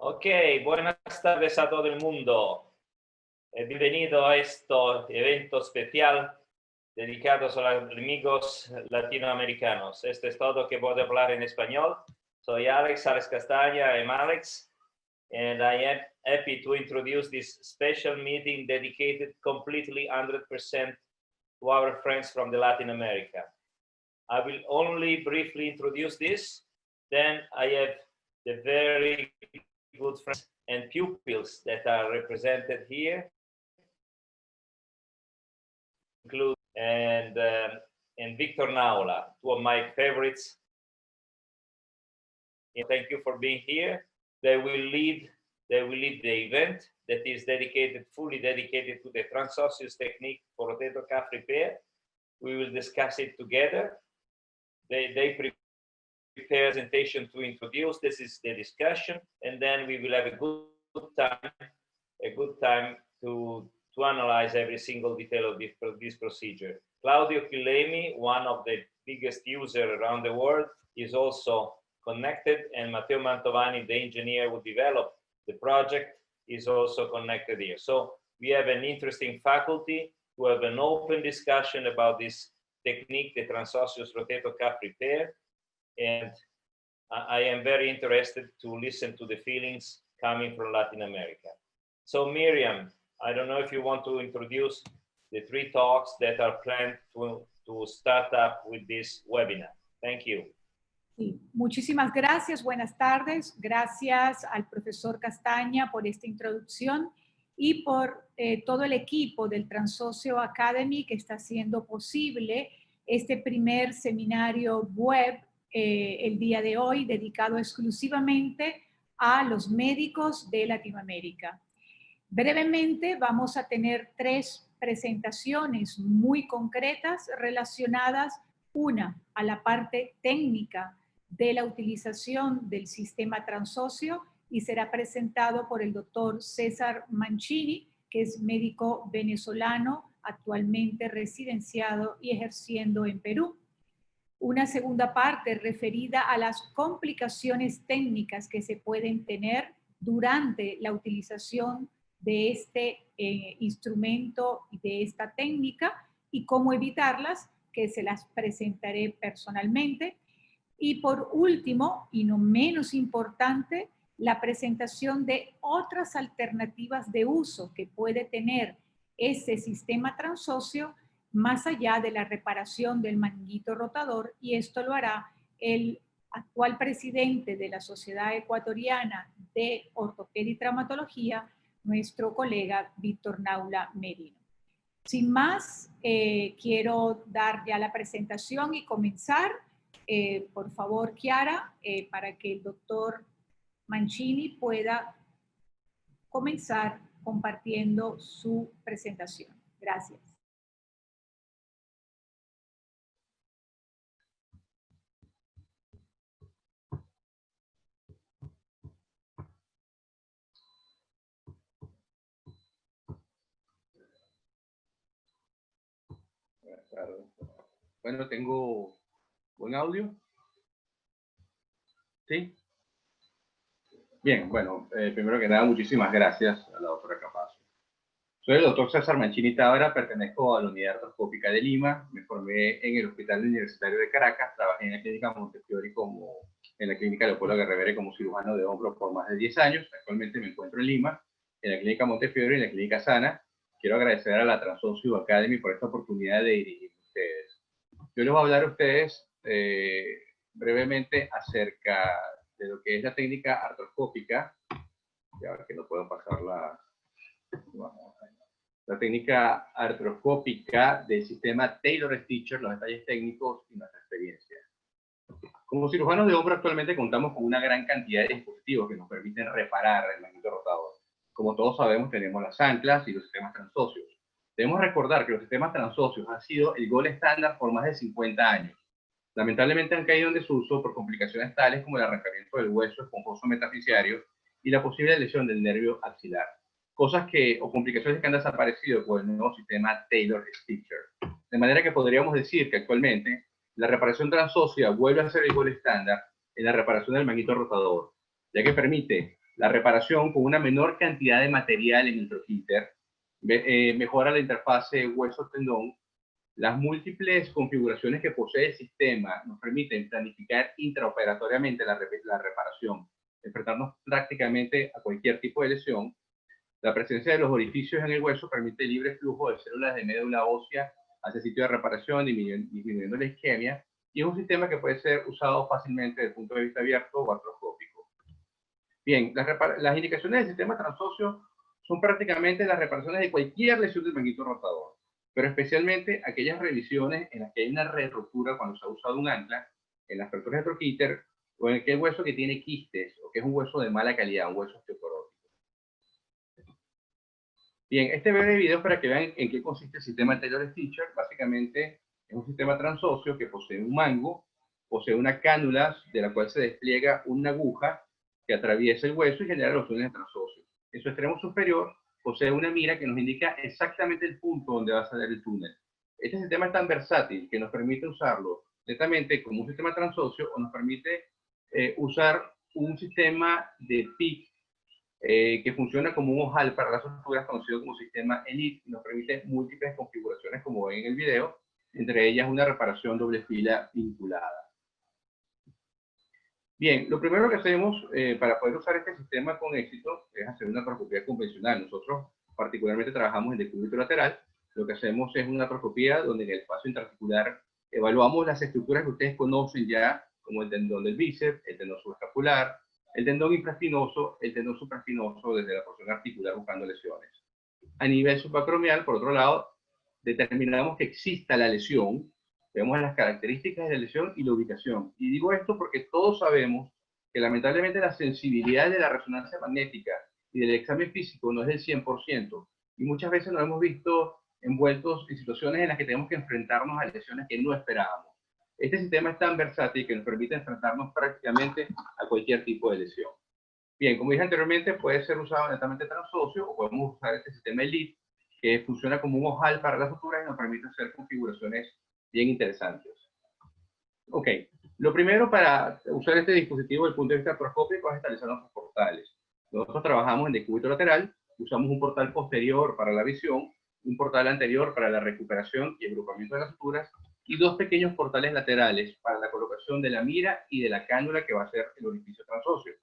Ok, buenas tardes a todo el mundo. Bienvenido a este evento especial dedicado a los amigos latinoamericanos. Esto es todo que puedo hablar en español. Soy Alex Castaña. I'm Alex, and I am happy to introduce this special meeting dedicated completely 100% to our friends from the Latin America. I will only briefly introduce this, then I have the very good friends and pupils that are represented here, include and Victor Naula, two of my favorites. And thank you for being here. They will lead the event that is fully dedicated to the transosseous technique for rotator cuff repair. We will discuss it together. They prepare a presentation to introduce. This is the discussion, and then we will have a good time to analyze every single detail of this procedure. Claudio Chilemi, one of the biggest users around the world, is also connected, and Matteo Mantovani, the engineer who developed the project, is also connected here. So we have an interesting faculty to have an open discussion about this technique, the transosseous rotator cuff repair, and I am very interested to listen to the feelings coming from Latin America. So Miriam, I don't know if you want to introduce the 3 talks that are planned to start up with this webinar. Thank you. Sí, muchísimas gracias, buenas tardes. Gracias al profesor Castaña por esta introducción y por todo el equipo del Transosseo Academy que está haciendo posible este primer seminario web el día de hoy, dedicado exclusivamente a los médicos de Latinoamérica. Brevemente vamos a tener 3 presentaciones muy concretas relacionadas, una a la parte técnica de la utilización del sistema transóseo y será presentado por el doctor César Mancini, que es médico venezolano actualmente residenciado y ejerciendo en Perú. Una segunda parte referida a las complicaciones técnicas que se pueden tener durante la utilización de este instrumento y de esta técnica y cómo evitarlas, que se las presentaré personalmente. Y por último, y no menos importante, la presentación de otras alternativas de uso que puede tener ese sistema transóseo más allá de la reparación del manguito rotador, y esto lo hará el actual presidente de la Sociedad Ecuatoriana de Ortopedia y Traumatología, nuestro colega Víctor Naula Merino. Sin más, quiero dar ya la presentación y comenzar. Por favor, Chiara, para que el doctor Mancini pueda comenzar compartiendo su presentación. Gracias. Bueno, tengo buen audio. ¿Sí? Bien, bueno, primero que nada, muchísimas gracias a la doctora Capazo. Soy el doctor César Mancini Tábara, pertenezco a la Unidad Artroscópica de Lima, me formé en el Hospital Universitario de Caracas, trabajé en la Clínica Montefiori en la Clínica Leopoldo Guerrevere como cirujano de hombro por más de 10 años. Actualmente me encuentro en Lima, en la Clínica Montefiori y en la Clínica Sana. Quiero agradecer a la Transosseo Academy por esta oportunidad de dirigirme a ustedes. Yo les voy a hablar a ustedes brevemente acerca de lo que es la técnica artroscópica. Ya ver que no puedo pasar la técnica artroscópica del sistema Taylor Stitcher, los detalles técnicos y nuestra experiencia. Como cirujanos de hombro actualmente contamos con una gran cantidad de dispositivos que nos permiten reparar el manguito rotador. Como todos sabemos, tenemos las anclas y los sistemas transóseos. Debemos recordar que los sistemas transóseos han sido el gold estándar por más de 50 años. Lamentablemente han caído en desuso por complicaciones tales como el arrancamiento del hueso esponjoso metafisiario y la posible lesión del nervio axilar. O complicaciones que han desaparecido con el nuevo sistema Taylor Stitcher. De manera que podríamos decir que actualmente la reparación transósea vuelve a ser el gold estándar en la reparación del manguito rotador, ya que permite La reparación con una menor cantidad de material en el troquíter mejora la interfase hueso-tendón. Las múltiples configuraciones que posee el sistema nos permiten planificar intraoperatoriamente la reparación, enfrentarnos prácticamente a cualquier tipo de lesión. La presencia de los orificios en el hueso permite libre flujo de células de médula ósea hacia el sitio de reparación, disminuyendo la isquemia, y es un sistema que puede ser usado fácilmente desde el punto de vista abierto o artroscópico. Bien, las indicaciones del sistema transóseo son prácticamente las reparaciones de cualquier lesión del manguito rotador, pero especialmente aquellas revisiones en las que hay una ruptura cuando se ha usado un ancla, en las fracturas de troquíter, o en aquel hueso que tiene quistes, o que es un hueso de mala calidad, un hueso osteoporótico. Bien, este breve video es para que vean en qué consiste el sistema Taylor Stitcher. Básicamente es un sistema transóseo que posee un mango, posee una cánula de la cual se despliega una aguja que atraviesa el hueso y genera los túneles transóseos. En su extremo superior posee una mira que nos indica exactamente el punto donde va a salir el túnel. Este sistema es tan versátil que nos permite usarlo netamente como un sistema transóseo o nos permite usar un sistema de PIC que funciona como un ojal para las suturas conocido como sistema ELITE y nos permite múltiples configuraciones como ven en el video, entre ellas una reparación doble fila vinculada. Bien, lo primero que hacemos para poder usar este sistema con éxito es hacer una artroscopía convencional. Nosotros particularmente trabajamos en decúbito lateral. Lo que hacemos es una artroscopía donde en el espacio interarticular evaluamos las estructuras que ustedes conocen ya, como el tendón del bíceps, el tendón subescapular, el tendón infraespinoso, el tendón supraespinoso desde la porción articular buscando lesiones. A nivel subacromial, por otro lado, determinamos que exista la lesión, vemos las características de la lesión y la ubicación. Y digo esto porque todos sabemos que lamentablemente la sensibilidad de la resonancia magnética y del examen físico no es del 100%, y muchas veces nos hemos visto envueltos en situaciones en las que tenemos que enfrentarnos a lesiones que no esperábamos. Este sistema es tan versátil que nos permite enfrentarnos prácticamente a cualquier tipo de lesión. Bien, como dije anteriormente, puede ser usado netamente transóseo o podemos usar este sistema ELITE que funciona como un ojal para las suturas y nos permite hacer configuraciones bien interesantes. Ok, lo primero para usar este dispositivo desde el punto de vista artroscópico es establecer nuestros portales. Nosotros trabajamos en decúbito lateral, usamos un portal posterior para la visión, un portal anterior para la recuperación y agrupamiento de las suturas, y dos pequeños portales laterales para la colocación de la mira y de la cánula que va a ser el orificio transóseo.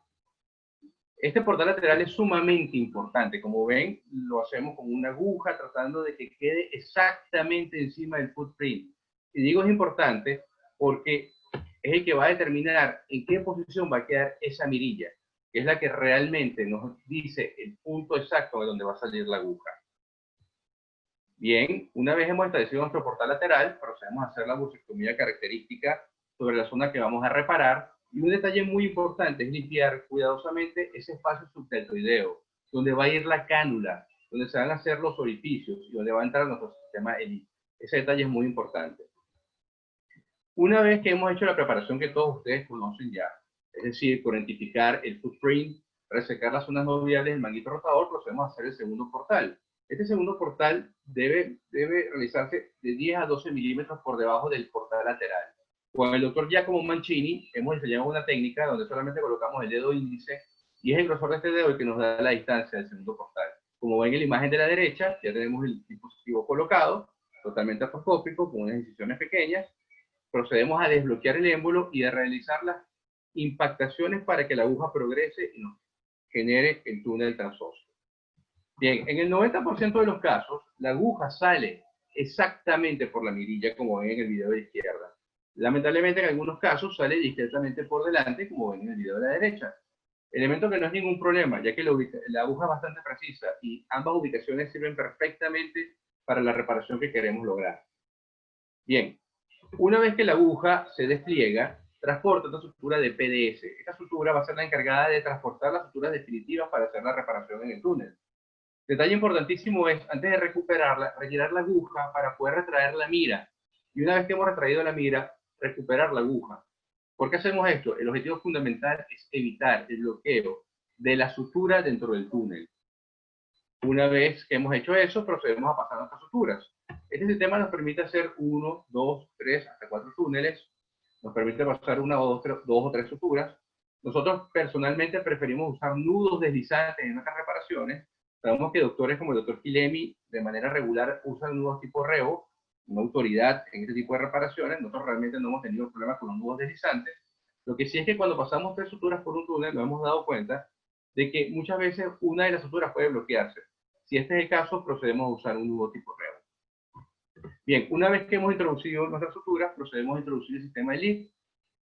Este portal lateral es sumamente importante. Como ven, lo hacemos con una aguja tratando de que quede exactamente encima del footprint. Y digo es importante porque es el que va a determinar en qué posición va a quedar esa mirilla, que es la que realmente nos dice el punto exacto de donde va a salir la aguja. Bien, una vez hemos establecido nuestro portal lateral, procedemos a hacer la bursectomía característica sobre la zona que vamos a reparar. Y un detalle muy importante es limpiar cuidadosamente ese espacio subdeltoideo, donde va a ir la cánula, donde se van a hacer los orificios y donde va a entrar nuestro sistema ELITE. Ese detalle es muy importante. Una vez que hemos hecho la preparación que todos ustedes conocen ya, es decir, cuarentificar el footprint, resecar las zonas no viables del manguito rotador, procedemos a hacer el segundo portal. Este segundo portal debe realizarse de 10 a 12 milímetros por debajo del portal lateral. Con el doctor Giacomo Mancini hemos diseñado una técnica donde solamente colocamos el dedo índice y es el grosor de este dedo el que nos da la distancia del segundo portal. Como ven en la imagen de la derecha, ya tenemos el dispositivo colocado, totalmente artroscópico, con unas incisiones pequeñas. Procedemos a desbloquear el émbolo y a realizar las impactaciones para que la aguja progrese y nos genere el túnel transóseo. Bien, en el 90% de los casos, la aguja sale exactamente por la mirilla, como ven en el video de la izquierda. Lamentablemente, en algunos casos sale discretamente por delante, como ven en el video de la derecha. Elemento que no es ningún problema, ya que la aguja es bastante precisa y ambas ubicaciones sirven perfectamente para la reparación que queremos lograr. Bien, una vez que la aguja se despliega, transporta esta sutura de PDS. Esta sutura va a ser la encargada de transportar las suturas definitivas para hacer la reparación en el túnel. Detalle importantísimo es, antes de recuperarla, retirar la aguja para poder retraer la mira. Y una vez que hemos retraído la mira, recuperar la aguja. ¿Por qué hacemos esto? El objetivo fundamental es evitar el bloqueo de la sutura dentro del túnel. Una vez que hemos hecho eso, procedemos a pasar nuestras suturas. Este sistema nos permite hacer 1, 2, 3, hasta 4 túneles. Nos permite pasar una o dos o tres suturas. Nosotros personalmente preferimos usar nudos deslizantes en nuestras reparaciones. Sabemos que doctores como el doctor Quilemi de manera regular usan nudos tipo Revo, una autoridad en este tipo de reparaciones. Nosotros realmente no hemos tenido problemas con los nudos deslizantes. Lo que sí es que cuando pasamos 3 suturas por un túnel nos hemos dado cuenta de que muchas veces una de las suturas puede bloquearse. Si este es el caso, procedemos a usar un nudo tipo Revo. Bien, una vez que hemos introducido nuestras suturas, procedemos a introducir el sistema de lead.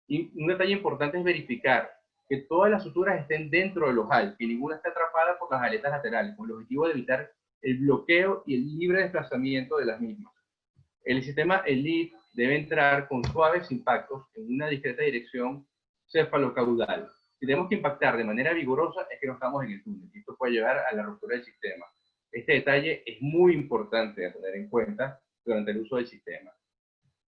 Y un detalle importante es verificar que todas las suturas estén dentro del ojal, que ninguna esté atrapada por las aletas laterales, con el objetivo de evitar el bloqueo y el libre desplazamiento de las mismas. El sistema ELIT debe entrar con suaves impactos en una discreta dirección cefalocaudal. Si tenemos que impactar de manera vigorosa, es que no estamos en el túnel, y esto puede llevar a la ruptura del sistema. Este detalle es muy importante a tener en cuenta durante el uso del sistema.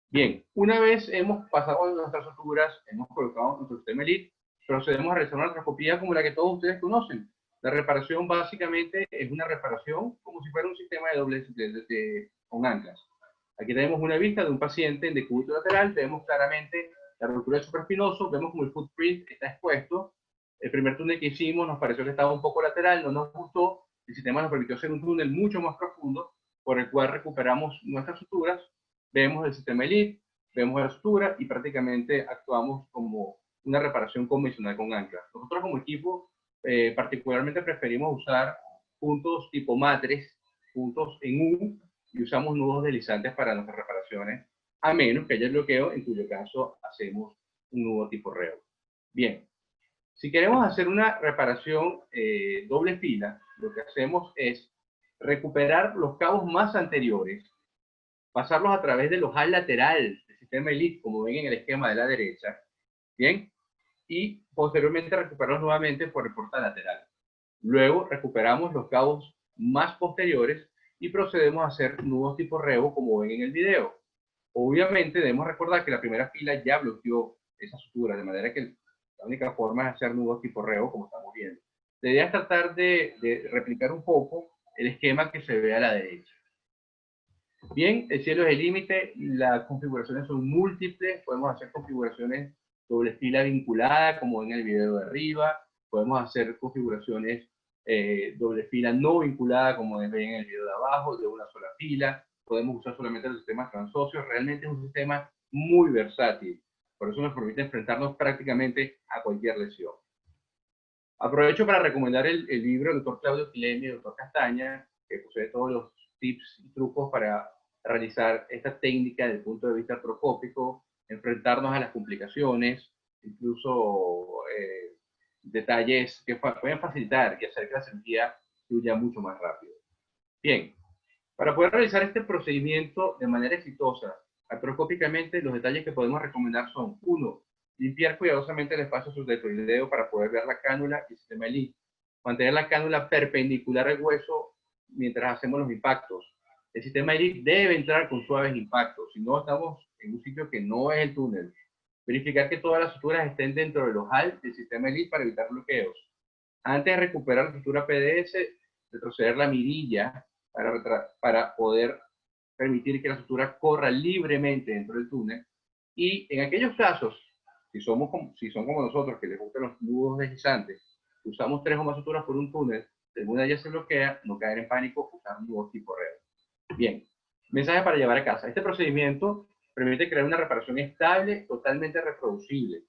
Bien, una vez hemos pasado nuestras suturas, hemos colocado nuestro sistema ELIT, procedemos a realizar una artroscopía como la que todos ustedes conocen. La reparación básicamente es una reparación como si fuera un sistema de doble con anclas. Aquí tenemos una vista de un paciente en decúbito lateral, vemos claramente la ruptura del supraespinoso, vemos como el footprint está expuesto. El primer túnel que hicimos nos pareció que estaba un poco lateral, no nos gustó. El sistema nos permitió hacer un túnel mucho más profundo, por el cual recuperamos nuestras suturas. Vemos el sistema ELIT, vemos la sutura y prácticamente actuamos como una reparación convencional con anclas. Nosotros como equipo particularmente preferimos usar puntos tipo matres, puntos en U, y usamos nudos deslizantes para nuestras reparaciones, a menos que haya bloqueo, en cuyo caso hacemos un nudo tipo Revo. Bien, si queremos hacer una reparación doble fila, lo que hacemos es recuperar los cabos más anteriores, pasarlos a través del ojal lateral del sistema ELIT, como ven en el esquema de la derecha, ¿bien? Y posteriormente recuperarlos nuevamente por el portal lateral. Luego recuperamos los cabos más posteriores y procedemos a hacer nudos tipo Revo, como ven en el video. Obviamente debemos recordar que la primera fila ya bloqueó esa sutura, de manera que la única forma es hacer nudos tipo Revo, como estamos viendo. La idea es tratar de replicar un poco el esquema que se ve a la derecha. Bien, el cielo es el límite, las configuraciones son múltiples, podemos hacer configuraciones doble fila vinculada, como en el video de arriba, podemos hacer configuraciones doble fila no vinculada, como ven en el video de abajo, de una sola fila, podemos usar solamente los sistemas transóseos, realmente es un sistema muy versátil, por eso nos permite enfrentarnos prácticamente a cualquier lesión. Aprovecho para recomendar el libro del doctor Claudio Quilemi y del doctor Castaña, que posee todos los tips y trucos para realizar esta técnica desde el punto de vista artroscópico, enfrentarnos a las complicaciones, incluso detalles que pueden facilitar y hacer que la cirugía fluya mucho más rápido. Bien, para poder realizar este procedimiento de manera exitosa, artroscópicamente, los detalles que podemos recomendar son: 1. Limpiar cuidadosamente el espacio subdeltoideo para poder ver la cánula y el sistema ELIT. Mantener la cánula perpendicular al hueso mientras hacemos los impactos. El sistema ELIT debe entrar con suaves impactos, si no estamos en un sitio que no es el túnel. Verificar que todas las suturas estén dentro del ojal del sistema ELIT para evitar bloqueos. Antes de recuperar la sutura PDS, retroceder la mirilla para poder permitir que la sutura corra libremente dentro del túnel. Y en aquellos casos, si son como nosotros, que les gustan los nudos deslizantes, usamos 3 o más suturas por un túnel, si alguna de ellas se bloquea, no caer en pánico, usar nudos tipo Revo. Bien, mensaje para llevar a casa. Este procedimiento permite crear una reparación estable, totalmente reproducible.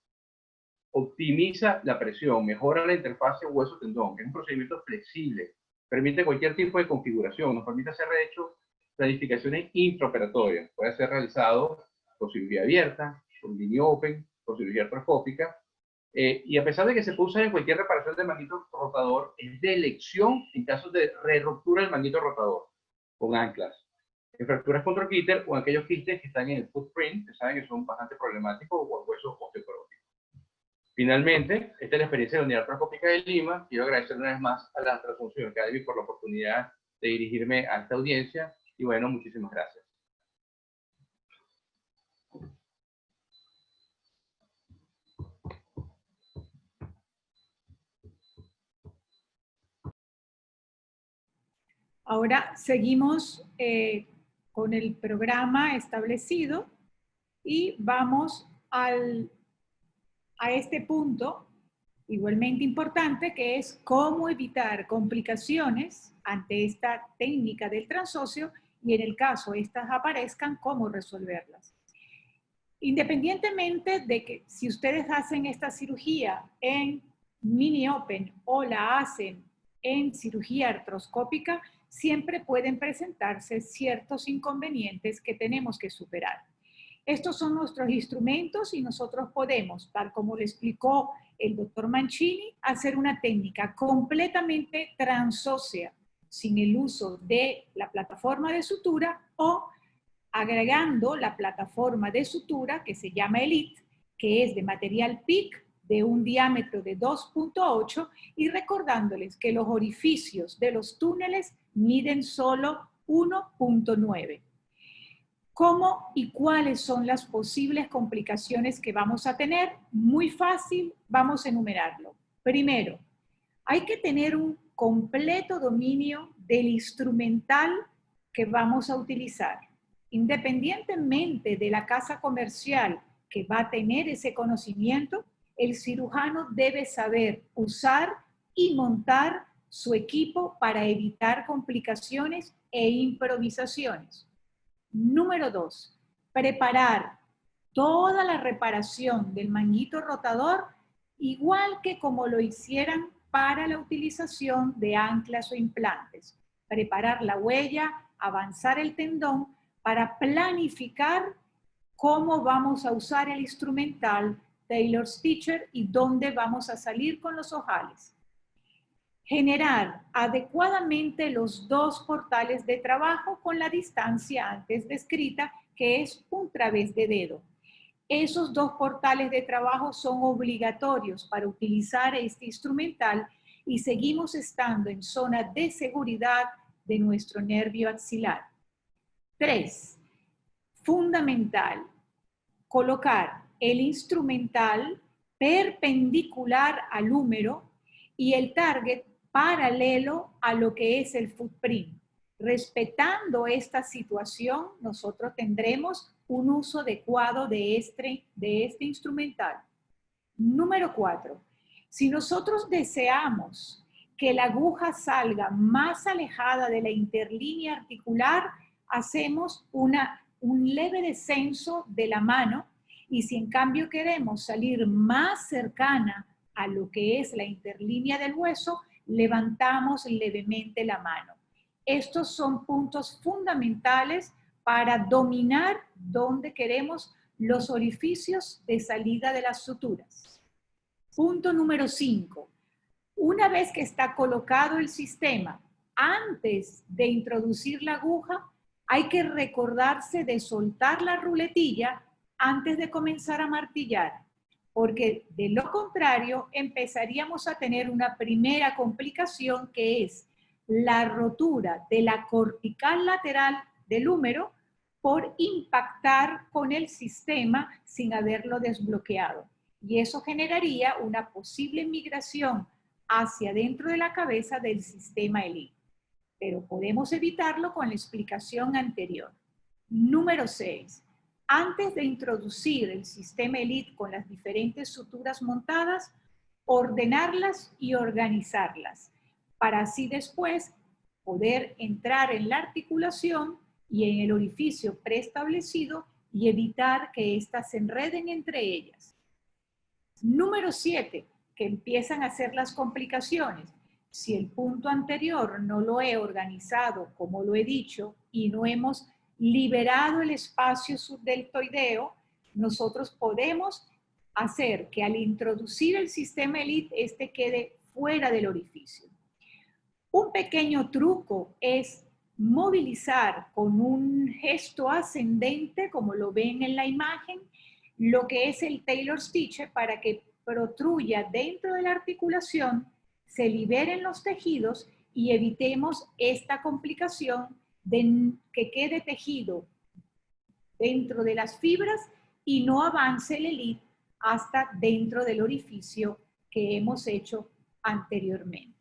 Optimiza la presión, mejora la interfase hueso-tendón. Es un procedimiento flexible, permite cualquier tipo de configuración, nos permite hacer, de hecho, planificaciones intraoperatorias. Puede ser realizado por cirugía abierta, por mini open, por cirugía artroscópica. Y a pesar de que se puede usar en cualquier reparación del manguito rotador, es de elección en casos de re-ruptura del manguito rotador con anclas. En fracturas con troquíter o en aquellos quistes que están en el footprint, que saben que son bastante problemáticos, o en hueso osteoporótico. Finalmente, esta es la experiencia de la Unidad Artroscópica de Lima. Quiero agradecer una vez más a la Transfusión Academy por la oportunidad de dirigirme a esta audiencia. Y bueno, muchísimas gracias. Ahora seguimos con el programa establecido y vamos a este punto igualmente importante, que es cómo evitar complicaciones ante esta técnica del transóseo y en el caso estas aparezcan, cómo resolverlas. Independientemente de que si ustedes hacen esta cirugía en mini open o la hacen en cirugía artroscópica, siempre pueden presentarse ciertos inconvenientes que tenemos que superar. Estos son nuestros instrumentos y nosotros podemos, tal como lo explicó el doctor Mancini, hacer una técnica completamente transósea, sin el uso de la plataforma de sutura o agregando la plataforma de sutura que se llama Elite, que es de material PIC de un diámetro de 2.8 y recordándoles que los orificios de los túneles miden solo 1.9. ¿Cómo y cuáles son las posibles complicaciones que vamos a tener? Muy fácil, vamos a enumerarlo. Primero, hay que tener un completo dominio del instrumental que vamos a utilizar. Independientemente de la casa comercial que va a tener ese conocimiento, el cirujano debe saber usar y montar su equipo para evitar complicaciones e improvisaciones. Número 2, preparar toda la reparación del manguito rotador igual que como lo hicieran para la utilización de anclas o implantes. Preparar la huella, avanzar el tendón para planificar cómo vamos a usar el instrumental Taylor Stitcher y dónde vamos a salir con los ojales. Generar adecuadamente los dos portales de trabajo con la distancia antes descrita, que es un través de dedo. Esos dos portales de trabajo son obligatorios para utilizar este instrumental y seguimos estando en zona de seguridad de nuestro nervio axilar. 3. Fundamental, colocar el instrumental perpendicular al húmero y el target paralelo a lo que es el footprint. Respetando esta situación, nosotros tendremos un uso adecuado de este instrumental. Número 4. Si nosotros deseamos que la aguja salga más alejada de la interlínea articular, hacemos un leve descenso de la mano y si en cambio queremos salir más cercana a lo que es la interlínea del hueso, levantamos levemente la mano. Estos son puntos fundamentales para dominar dónde queremos los orificios de salida de las suturas. Punto número 5. Una vez que está colocado el sistema, antes de introducir la aguja, hay que recordarse de soltar la ruletilla antes de comenzar a martillar, porque de lo contrario empezaríamos a tener una primera complicación que es la rotura de la cortical lateral del húmero por impactar con el sistema sin haberlo desbloqueado. Y eso generaría una posible migración hacia dentro de la cabeza del sistema Elite. Pero podemos evitarlo con la explicación anterior. Número 6. Antes de introducir el sistema Elite con las diferentes suturas montadas, ordenarlas y organizarlas, para así después poder entrar en la articulación y en el orificio preestablecido y evitar que éstas se enreden entre ellas. Número 7, que empiezan a ser las complicaciones. Si el punto anterior no lo he organizado como lo he dicho y no hemos liberado el espacio subdeltoideo, nosotros podemos hacer que al introducir el sistema Elite, este quede fuera del orificio. Un pequeño truco es movilizar con un gesto ascendente, como lo ven en la imagen, lo que es el Taylor Stitch para que protruya dentro de la articulación, se liberen los tejidos y evitemos esta complicación de que quede tejido dentro de las fibras y no avance el Elite hasta dentro del orificio que hemos hecho anteriormente.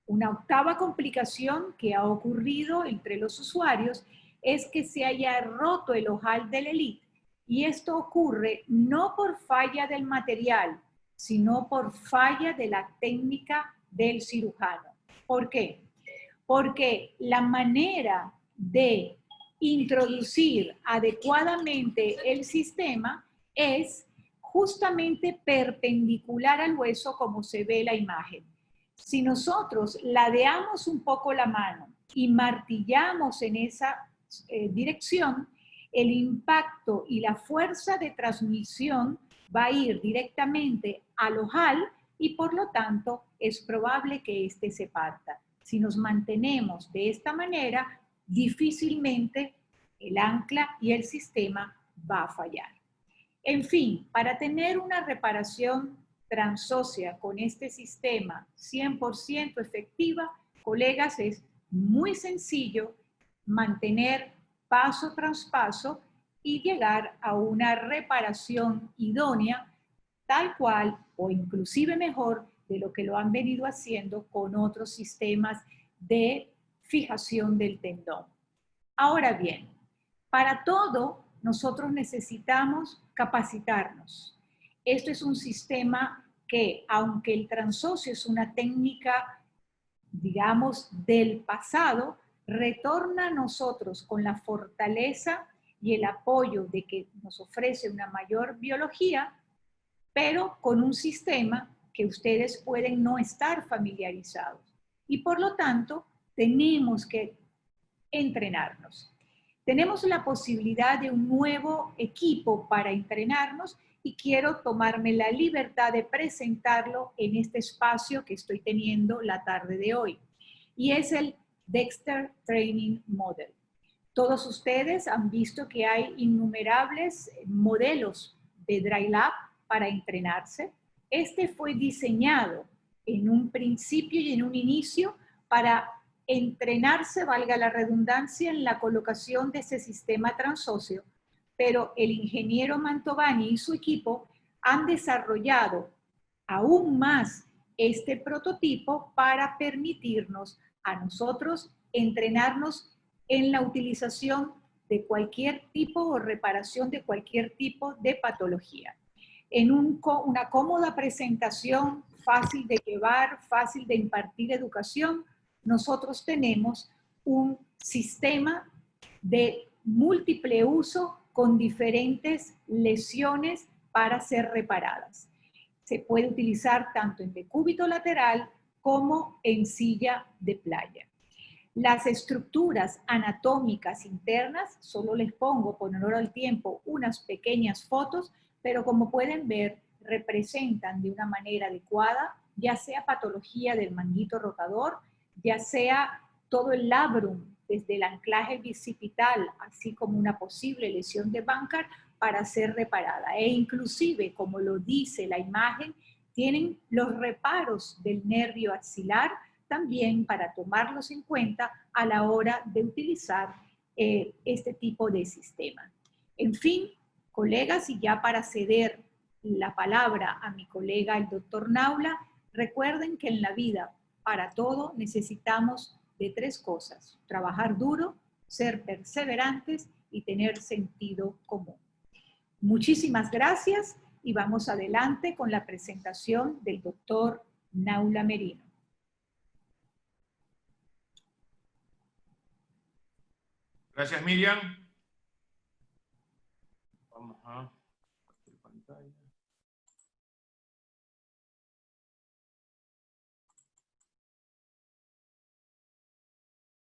Una octava complicación que ha ocurrido entre los usuarios es que se haya roto el ojal del Elite y esto ocurre no por falla del material, sino por falla de la técnica del cirujano. ¿Por qué? Porque la manera de introducir adecuadamente el sistema es justamente perpendicular al hueso como se ve en la imagen. Si nosotros ladeamos un poco la mano y martillamos en esa dirección, el impacto y la fuerza de transmisión va a ir directamente al ojal y por lo tanto es probable que éste se parta. Si nos mantenemos de esta manera, difícilmente el ancla y el sistema va a fallar. En fin, para tener una reparación transósea con este sistema 100% efectiva, colegas, es muy sencillo mantener paso tras paso y llegar a una reparación idónea, tal cual o inclusive mejor de lo que lo han venido haciendo con otros sistemas de fijación del tendón. Ahora bien, para todo nosotros necesitamos capacitarnos. Esto es un sistema que, aunque el transóseo es una técnica, digamos, del pasado, retorna a nosotros con la fortaleza y el apoyo de que nos ofrece una mayor biología, pero con un sistema que ustedes pueden no estar familiarizados. Y por lo tanto, tenemos que entrenarnos. Tenemos la posibilidad de un nuevo equipo para entrenarnos y quiero tomarme la libertad de presentarlo en este espacio que estoy teniendo la tarde de hoy. Y es el Dexter Training Model. Todos ustedes han visto que hay innumerables modelos de Dry Lab para entrenarse. Este fue diseñado en un principio y en un inicio para entrenarse, valga la redundancia, en la colocación de ese sistema transóseo, pero el ingeniero Mantovani y su equipo han desarrollado aún más este prototipo para permitirnos a nosotros entrenarnos en la utilización de cualquier tipo o reparación de cualquier tipo de patología. En una cómoda presentación, fácil de llevar, fácil de impartir educación, nosotros tenemos un sistema de múltiple uso con diferentes lesiones para ser reparadas. Se puede utilizar tanto en decúbito lateral como en silla de playa. Las estructuras anatómicas internas, solo les pongo por honor al tiempo unas pequeñas fotos, pero como pueden ver, representan de una manera adecuada, ya sea patología del manguito rotador, ya sea todo el labrum, desde el anclaje bicipital, así como una posible lesión de Bankart, para ser reparada. E inclusive, como lo dice la imagen, tienen los reparos del nervio axilar, también para tomarlos en cuenta a la hora de utilizar este tipo de sistema. En fin, colegas, y ya para ceder la palabra a mi colega, el doctor Naula, recuerden que en la vida, para todo, necesitamos de 3 cosas: trabajar duro, ser perseverantes y tener sentido común. Muchísimas gracias y vamos adelante con la presentación del doctor Naula Merino. Gracias, Miriam. Vamos a compartir pantalla.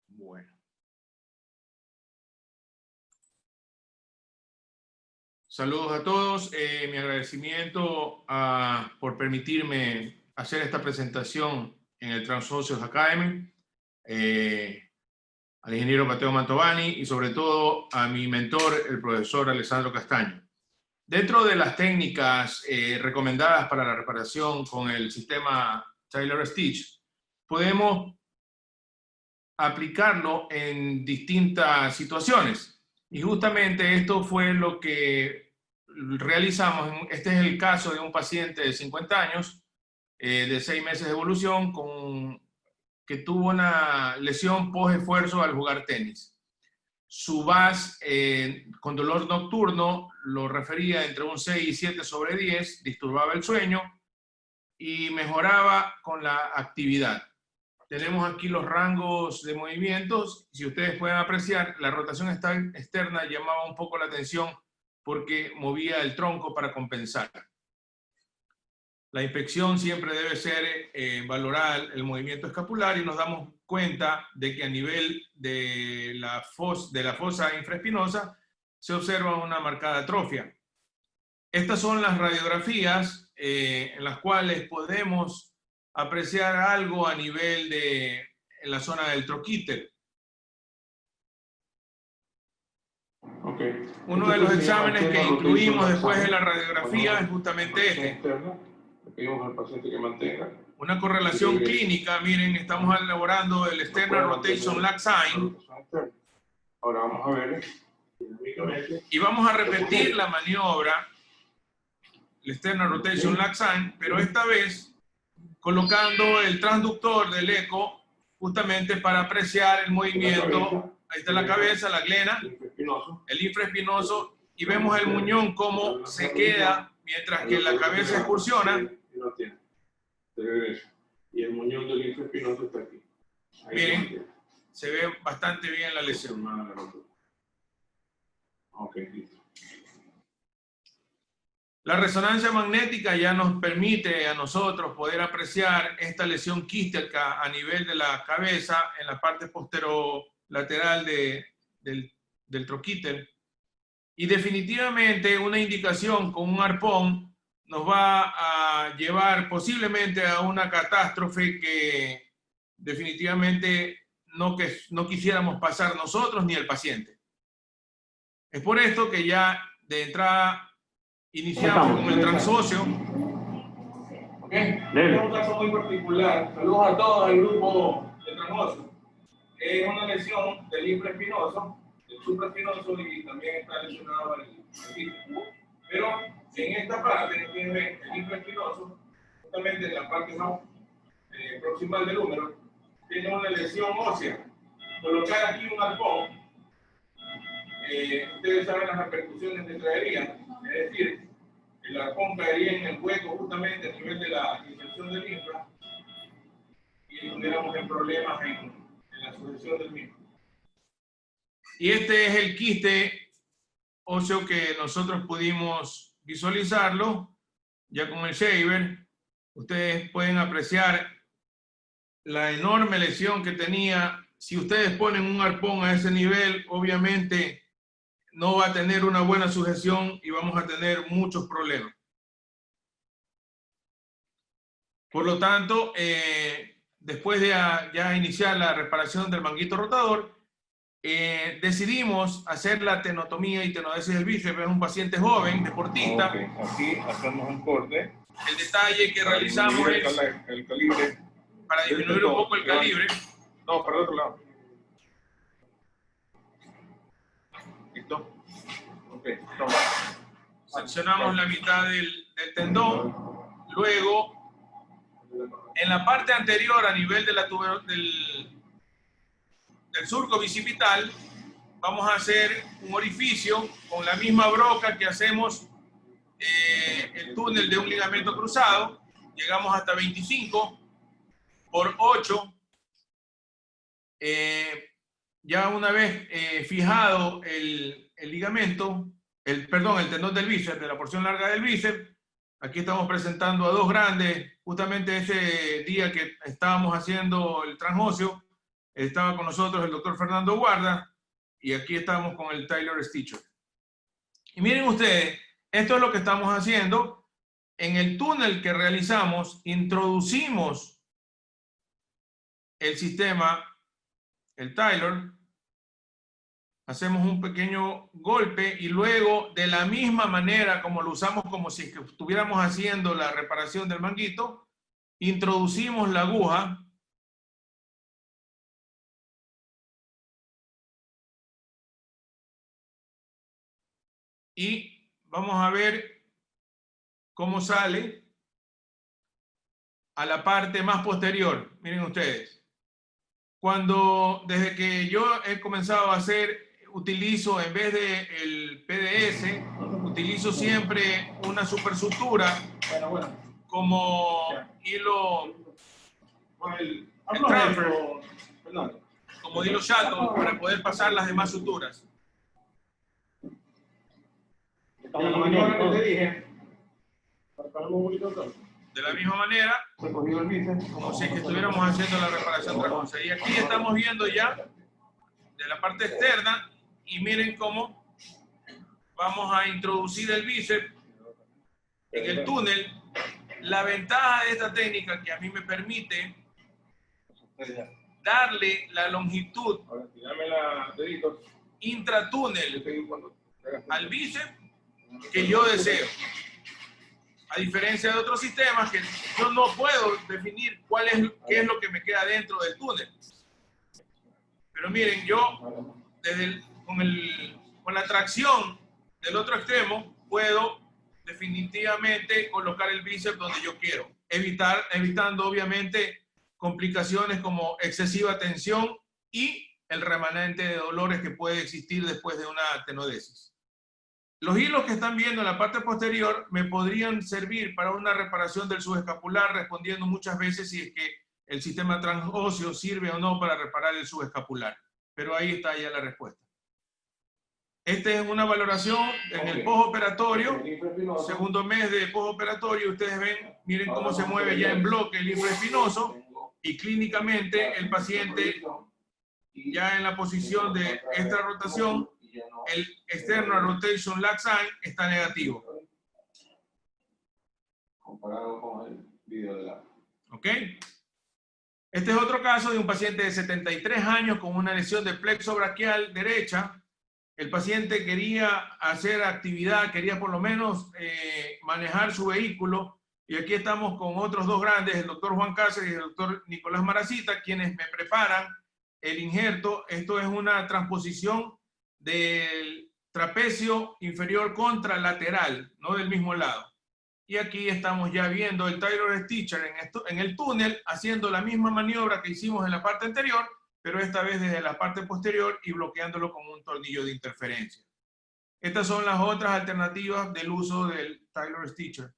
Bueno. Saludos a todos. Mi agradecimiento por permitirme hacer esta presentación en el Transóseos Academy. Al ingeniero Mateo Mantovani y sobre todo a mi mentor, el profesor Alessandro Castaño. Dentro de las técnicas recomendadas para la reparación con el sistema Taylor Stitch, podemos aplicarlo en distintas situaciones. Y justamente esto fue lo que realizamos. Este es el caso de un paciente de 50 años, de 6 meses de evolución, que tuvo una lesión post-esfuerzo al jugar tenis. Su VAS con dolor nocturno lo refería entre un 6 y 7/10, disturbaba el sueño, y mejoraba con la actividad. Tenemos aquí los rangos de movimientos. Si ustedes pueden apreciar, la rotación externa llamaba un poco la atención porque movía el tronco para compensar. La inspección siempre debe ser valorar el movimiento escapular y nos damos cuenta de que a nivel de la fosa infraespinosa se observa una marcada atrofia. Estas son las radiografías en las cuales podemos apreciar algo a nivel de en la zona del troquíter. Okay. Uno de los exámenes que incluimos después de la radiografía es justamente este. Le pedimos al paciente que mantenga. Una correlación clínica, miren, estamos elaborando el External Rotation Lag Sign. Ahora vamos a ver. Y vamos a repetir la maniobra, el External Rotation Lag Sign, pero esta vez colocando el transductor del eco justamente para apreciar el movimiento. Ahí está la cabeza, la glena, el infraespinoso, y vemos el muñón cómo se queda mientras que la cabeza excursiona. Y el muñón del infraespinoso está aquí. Miren, se ve bastante bien la lesión. Ok, listo. La resonancia magnética ya nos permite a nosotros poder apreciar esta lesión quística a nivel de la cabeza en la parte posterolateral del troquíter. Y definitivamente una indicación con un arpón nos va a llevar posiblemente a una catástrofe que definitivamente no quisiéramos pasar nosotros ni el paciente. Es por esto que ya de entrada iniciamos con el transóseo. Es un caso muy particular. Saludos a todos al grupo de transóseo. Es una lesión del infraespinoso, del supraespinoso, y también está lesionado el disco. Pero en esta parte, el infraespinoso, justamente en la parte más proximal del húmero, tiene una lesión ósea. Colocar aquí un arpón, ustedes saben las repercusiones que traería. Es decir, el arpón caería en el hueco justamente a nivel de la inserción del infra y tuviéramos problemas en la sujeción del mismo. Y este es el quiste óseo que nosotros pudimos visualizarlo ya con el shaver. Ustedes pueden apreciar la enorme lesión que tenía. Si ustedes ponen un arpón a ese nivel, obviamente no va a tener una buena sujeción y vamos a tener muchos problemas. Por lo tanto, después de ya iniciar la reparación del manguito rotador, decidimos hacer la tenotomía y tenodesis del bíceps. Es un paciente joven, deportista. Okay. Aquí hacemos un corte. El detalle que realizamos es el calibre. para disminuir un poco el calibre. No, para el otro lado. ¿Listo? Ok, toma. Seccionamos la mitad del tendón. Luego, en la parte anterior, a nivel de del surco bicipital, vamos a hacer un orificio con la misma broca que hacemos el túnel de un ligamento cruzado. Llegamos hasta 25 por 8. Ya una vez fijado el ligamento, el tendón del bíceps, de la porción larga del bíceps, aquí estamos presentando a dos grandes. Justamente ese día que estábamos haciendo el transóseo, estaba con nosotros el doctor Fernando Guarda, y aquí estamos con el Taylor Stitcher. Y miren ustedes, esto es lo que estamos haciendo. En el túnel que realizamos, introducimos el sistema, el Taylor, hacemos un pequeño golpe y luego, de la misma manera como lo usamos como si estuviéramos haciendo la reparación del manguito, introducimos la aguja y vamos a ver cómo sale a la parte más posterior. Miren ustedes. Desde que yo he comenzado a hacer, utilizo, en vez de el PDS, utilizo siempre una supersutura como hilo, Con el transfer, perdón. como hilo shallow, para poder pasar las demás suturas. De la maniobra que te dije, marcamos un poquito atrás. De la misma manera, Recogido el bíceps. como si estuviéramos haciendo la reparación transversa. Y aquí estamos viendo ya de la parte externa y miren cómo vamos a introducir el bíceps en el túnel. La ventaja de esta técnica que a mí me permite darle la longitud Ahora, tirame la dedito. intratúnel al bíceps que yo deseo. A diferencia de otros sistemas que yo no puedo definir qué es lo que me queda dentro del túnel. Pero miren, yo con la tracción del otro extremo puedo definitivamente colocar el bíceps donde yo quiero, evitando obviamente complicaciones como excesiva tensión y el remanente de dolores que puede existir después de una tenodesis. Los hilos que están viendo en la parte posterior me podrían servir para una reparación del subescapular, respondiendo muchas veces si es que el sistema transóseo sirve o no para reparar el subescapular. Pero ahí está ya la respuesta. Esta es una valoración en el postoperatorio, segundo mes de postoperatorio. Ustedes ven, miren cómo se mueve ya en bloque el infraespinoso y clínicamente el paciente ya en la posición de esta rotación, el external rotation lag sign está negativo. Comparado con el video de la... ¿Ok? Este es otro caso de un paciente de 73 años con una lesión de plexo braquial derecha. El paciente quería hacer actividad, quería por lo menos manejar su vehículo. Y aquí estamos con otros dos grandes, el doctor Juan Cáceres y el doctor Nicolás Maracita, quienes me preparan el injerto. Esto es una transposición del trapecio inferior contralateral, no del mismo lado. Y aquí estamos ya viendo el Taylor Stitcher en el túnel, haciendo la misma maniobra que hicimos en la parte anterior, pero esta vez desde la parte posterior y bloqueándolo con un tornillo de interferencia. Estas son las otras alternativas del uso del Taylor Stitcher.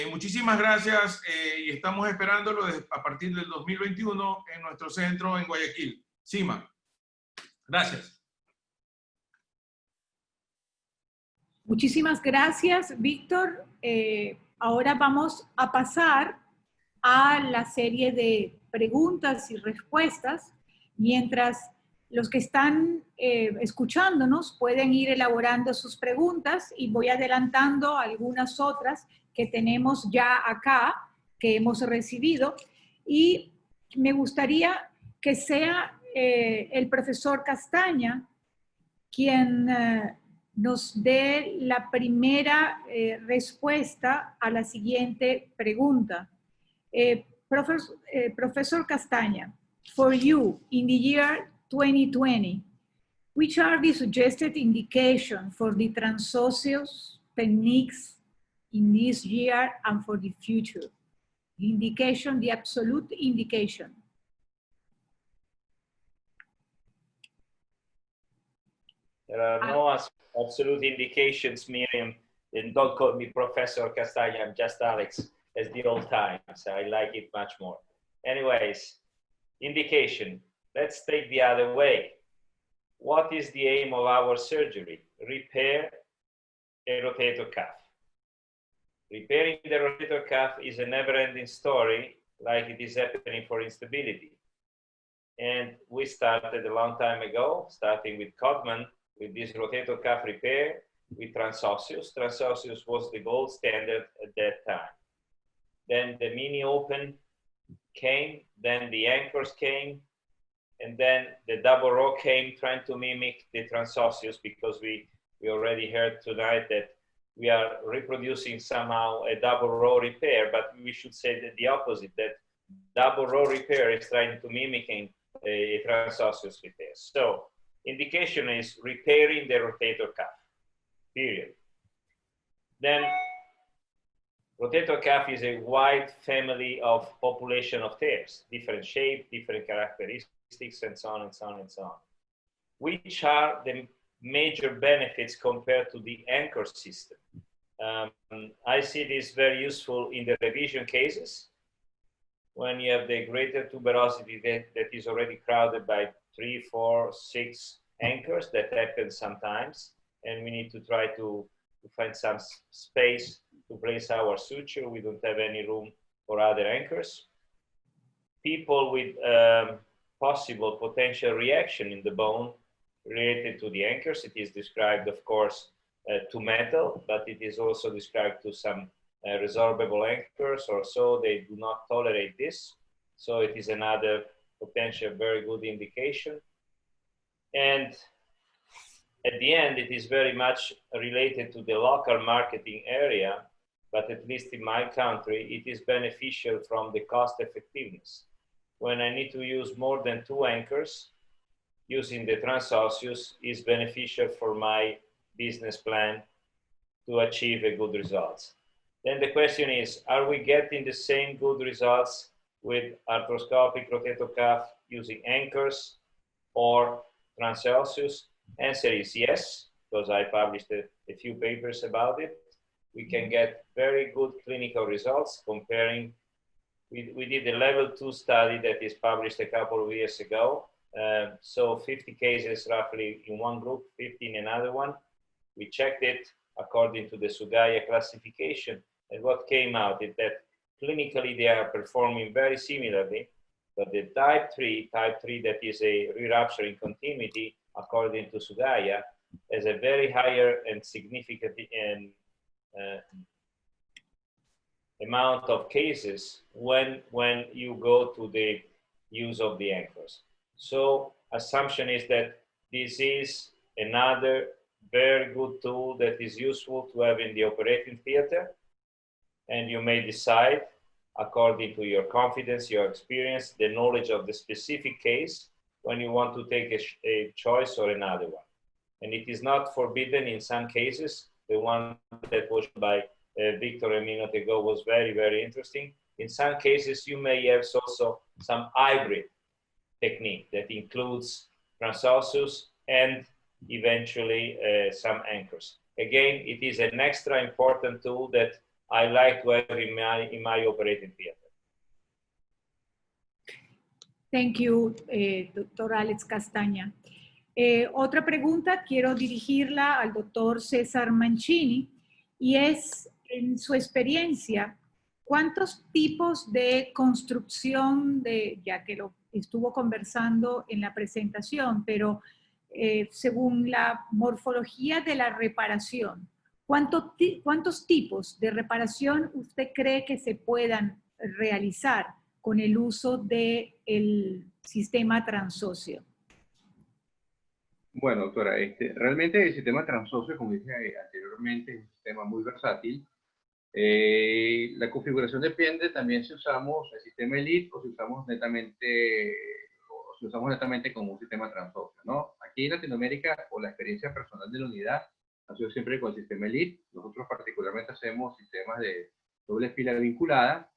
Muchísimas gracias y estamos esperándolo a partir del 2021 en nuestro centro en Guayaquil, CIMA. Gracias. Muchísimas gracias, Víctor. Ahora vamos a pasar a la serie de preguntas y respuestas, mientras los que están escuchándonos pueden ir elaborando sus preguntas y voy adelantando algunas otras que tenemos ya acá, que hemos recibido, y me gustaría que sea el profesor Castaña quien nos dé la primera respuesta a la siguiente pregunta. Professor Castaña, for you, in the year 2020, which are the suggested indications for the transosseous techniques in this year and for the future? The indication, the absolute indication. There are no absolute indications, Miriam, and don't call me Professor Castaña, I'm just Alex, as the old times. I like it much more. Anyways, indication. Let's take the other way. What is the aim of our surgery? Repair a rotator cuff. Repairing the rotator cuff is a never-ending story, like it is happening for instability. And we started a long time ago, starting with Codman, with this rotator cuff repair with transosseous. Transosseous was the gold standard at that time. Then the mini open came, then the anchors came, and then the double row came, trying to mimic the transosseous, because we already heard tonight that we are reproducing somehow a double row repair, but we should say that the opposite, that double row repair is trying to mimicking a transosseous repair. So indication is repairing the rotator cuff, period. Then rotator cuff is a wide family of population of tears, different shape, different characteristics, and so on and so on and so on. Which are the major benefits compared to the anchor system? I see this very useful in the revision cases, when you have the greater tuberosity that is already crowded by 3, 4, 6 anchors. That happens sometimes, and we need to try to find some space to place our suture. We don't have any room for other anchors. People with possible potential reaction in the bone related to the anchors. It is described, of course, to metal, but it is also described to some resorbable anchors or so. They do not tolerate this. So it is another potential very good indication. And at the end, it is very much related to the local marketing area, but at least in my country, it is beneficial from the cost effectiveness. When I need to use more than 2 anchors, using the transosseous is beneficial for my business plan to achieve a good results. Then the question is, are we getting the same good results with arthroscopic rotator cuff using anchors or transosseous? Answer is yes, because I published a few papers about it. We can get very good clinical results comparing. We did a level 2 study that is published a couple of years ago. So 50 cases roughly in one group, 50 in another one. We checked it according to the Sugaya classification. And what came out is that clinically they are performing very similarly, but the type 3 that is a re-rupturing continuity, according to Sugaya, has a very higher and significant amount of cases when you go to the use of the anchors. So assumption is that this is another very good tool that is useful to have in the operating theater, and you may decide according to your confidence, your experience, the knowledge of the specific case, when you want to take a choice or another one. And it is not forbidden in some cases. The one that was by Victor a minute ago was very, very interesting. In some cases, you may have also some hybrid technique that includes transosseous and eventually some anchors. Again, it is an extra important tool that I like to have in my operating theater. Thank you, Dr. Alex Castaña. Otra pregunta quiero dirigirla al doctor César Mancini, y es, en su experiencia, ¿cuántos tipos de construcción, ya que lo estuvo conversando en la presentación, pero según la morfología de la reparación, ¿cuántos tipos de reparación usted cree que se puedan realizar con el uso del sistema transóseo? Bueno, doctora, realmente el sistema transóseo, como dije anteriormente, es un sistema muy versátil. La configuración depende también si usamos el sistema Elite o si usamos netamente como un sistema transóseo, ¿no? Aquí en Latinoamérica, o la experiencia personal de la unidad, ha sido siempre con el sistema Elite. Nosotros particularmente hacemos sistemas de doble fila vinculada,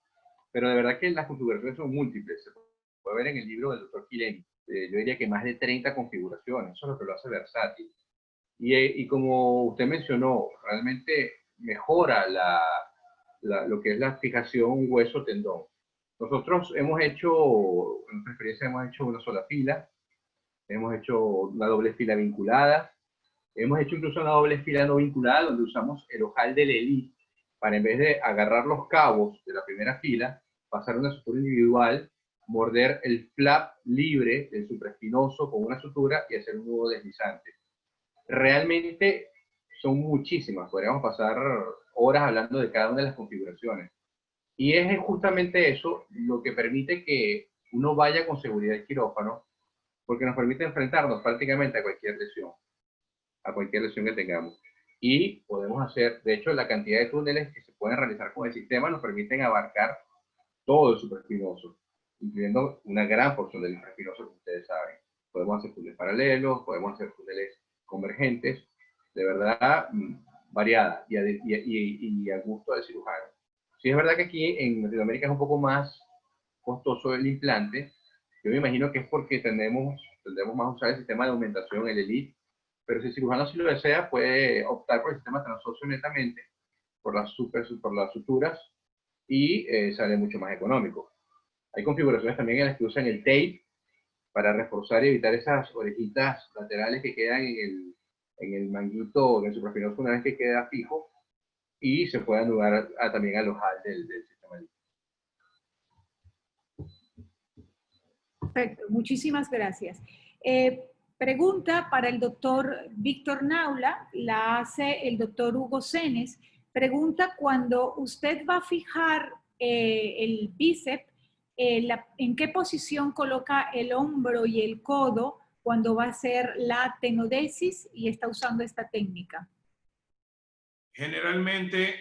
pero de verdad que las configuraciones son múltiples. Se puede ver en el libro del doctor Quilemi. Yo diría que más de 30 configuraciones. Eso es lo que lo hace versátil. Y como usted mencionó, realmente mejora lo que es la fijación hueso-tendón. Nosotros hemos hecho, en nuestra experiencia hemos hecho una sola fila, hemos hecho una doble fila vinculada, hemos hecho incluso una doble fila no vinculada donde usamos el ojal del Elite para, en vez de agarrar los cabos de la primera fila, pasar una sutura individual, morder el flap libre del supraespinoso con una sutura y hacer un nudo deslizante. Realmente son muchísimas, podríamos pasar horas hablando de cada una de las configuraciones. Y es justamente eso lo que permite que uno vaya con seguridad al quirófano, porque nos permite enfrentarnos prácticamente a cualquier lesión que tengamos. Y podemos hacer, de hecho, la cantidad de túneles que se pueden realizar con el sistema nos permiten abarcar todo el supraespinoso, incluyendo una gran porción del infraespinoso, que ustedes saben. Podemos hacer túneles paralelos, podemos hacer túneles convergentes, de verdad variada y a gusto del cirujano. Sí, es verdad que aquí en Latinoamérica es un poco más costoso el implante. Yo me imagino que es porque tendemos más a usar el sistema de aumentación, el Elite, pero si el cirujano sí lo desea, puede optar por el sistema transóseo netamente, por las suturas, y sale mucho más económico. Hay configuraciones también en las que usan el tape para reforzar y evitar esas orejitas laterales que quedan en el manguito, en el supraespinoso una vez que queda fijo, y se puede anudar también al ojal del sistema límbico. Perfecto, muchísimas gracias. Pregunta para el doctor Víctor Naula, la hace el doctor Hugo Senes. Pregunta, cuando usted va a fijar el bíceps, ¿en qué posición coloca el hombro y el codo cuando va a hacer la tenodesis y está usando esta técnica? Generalmente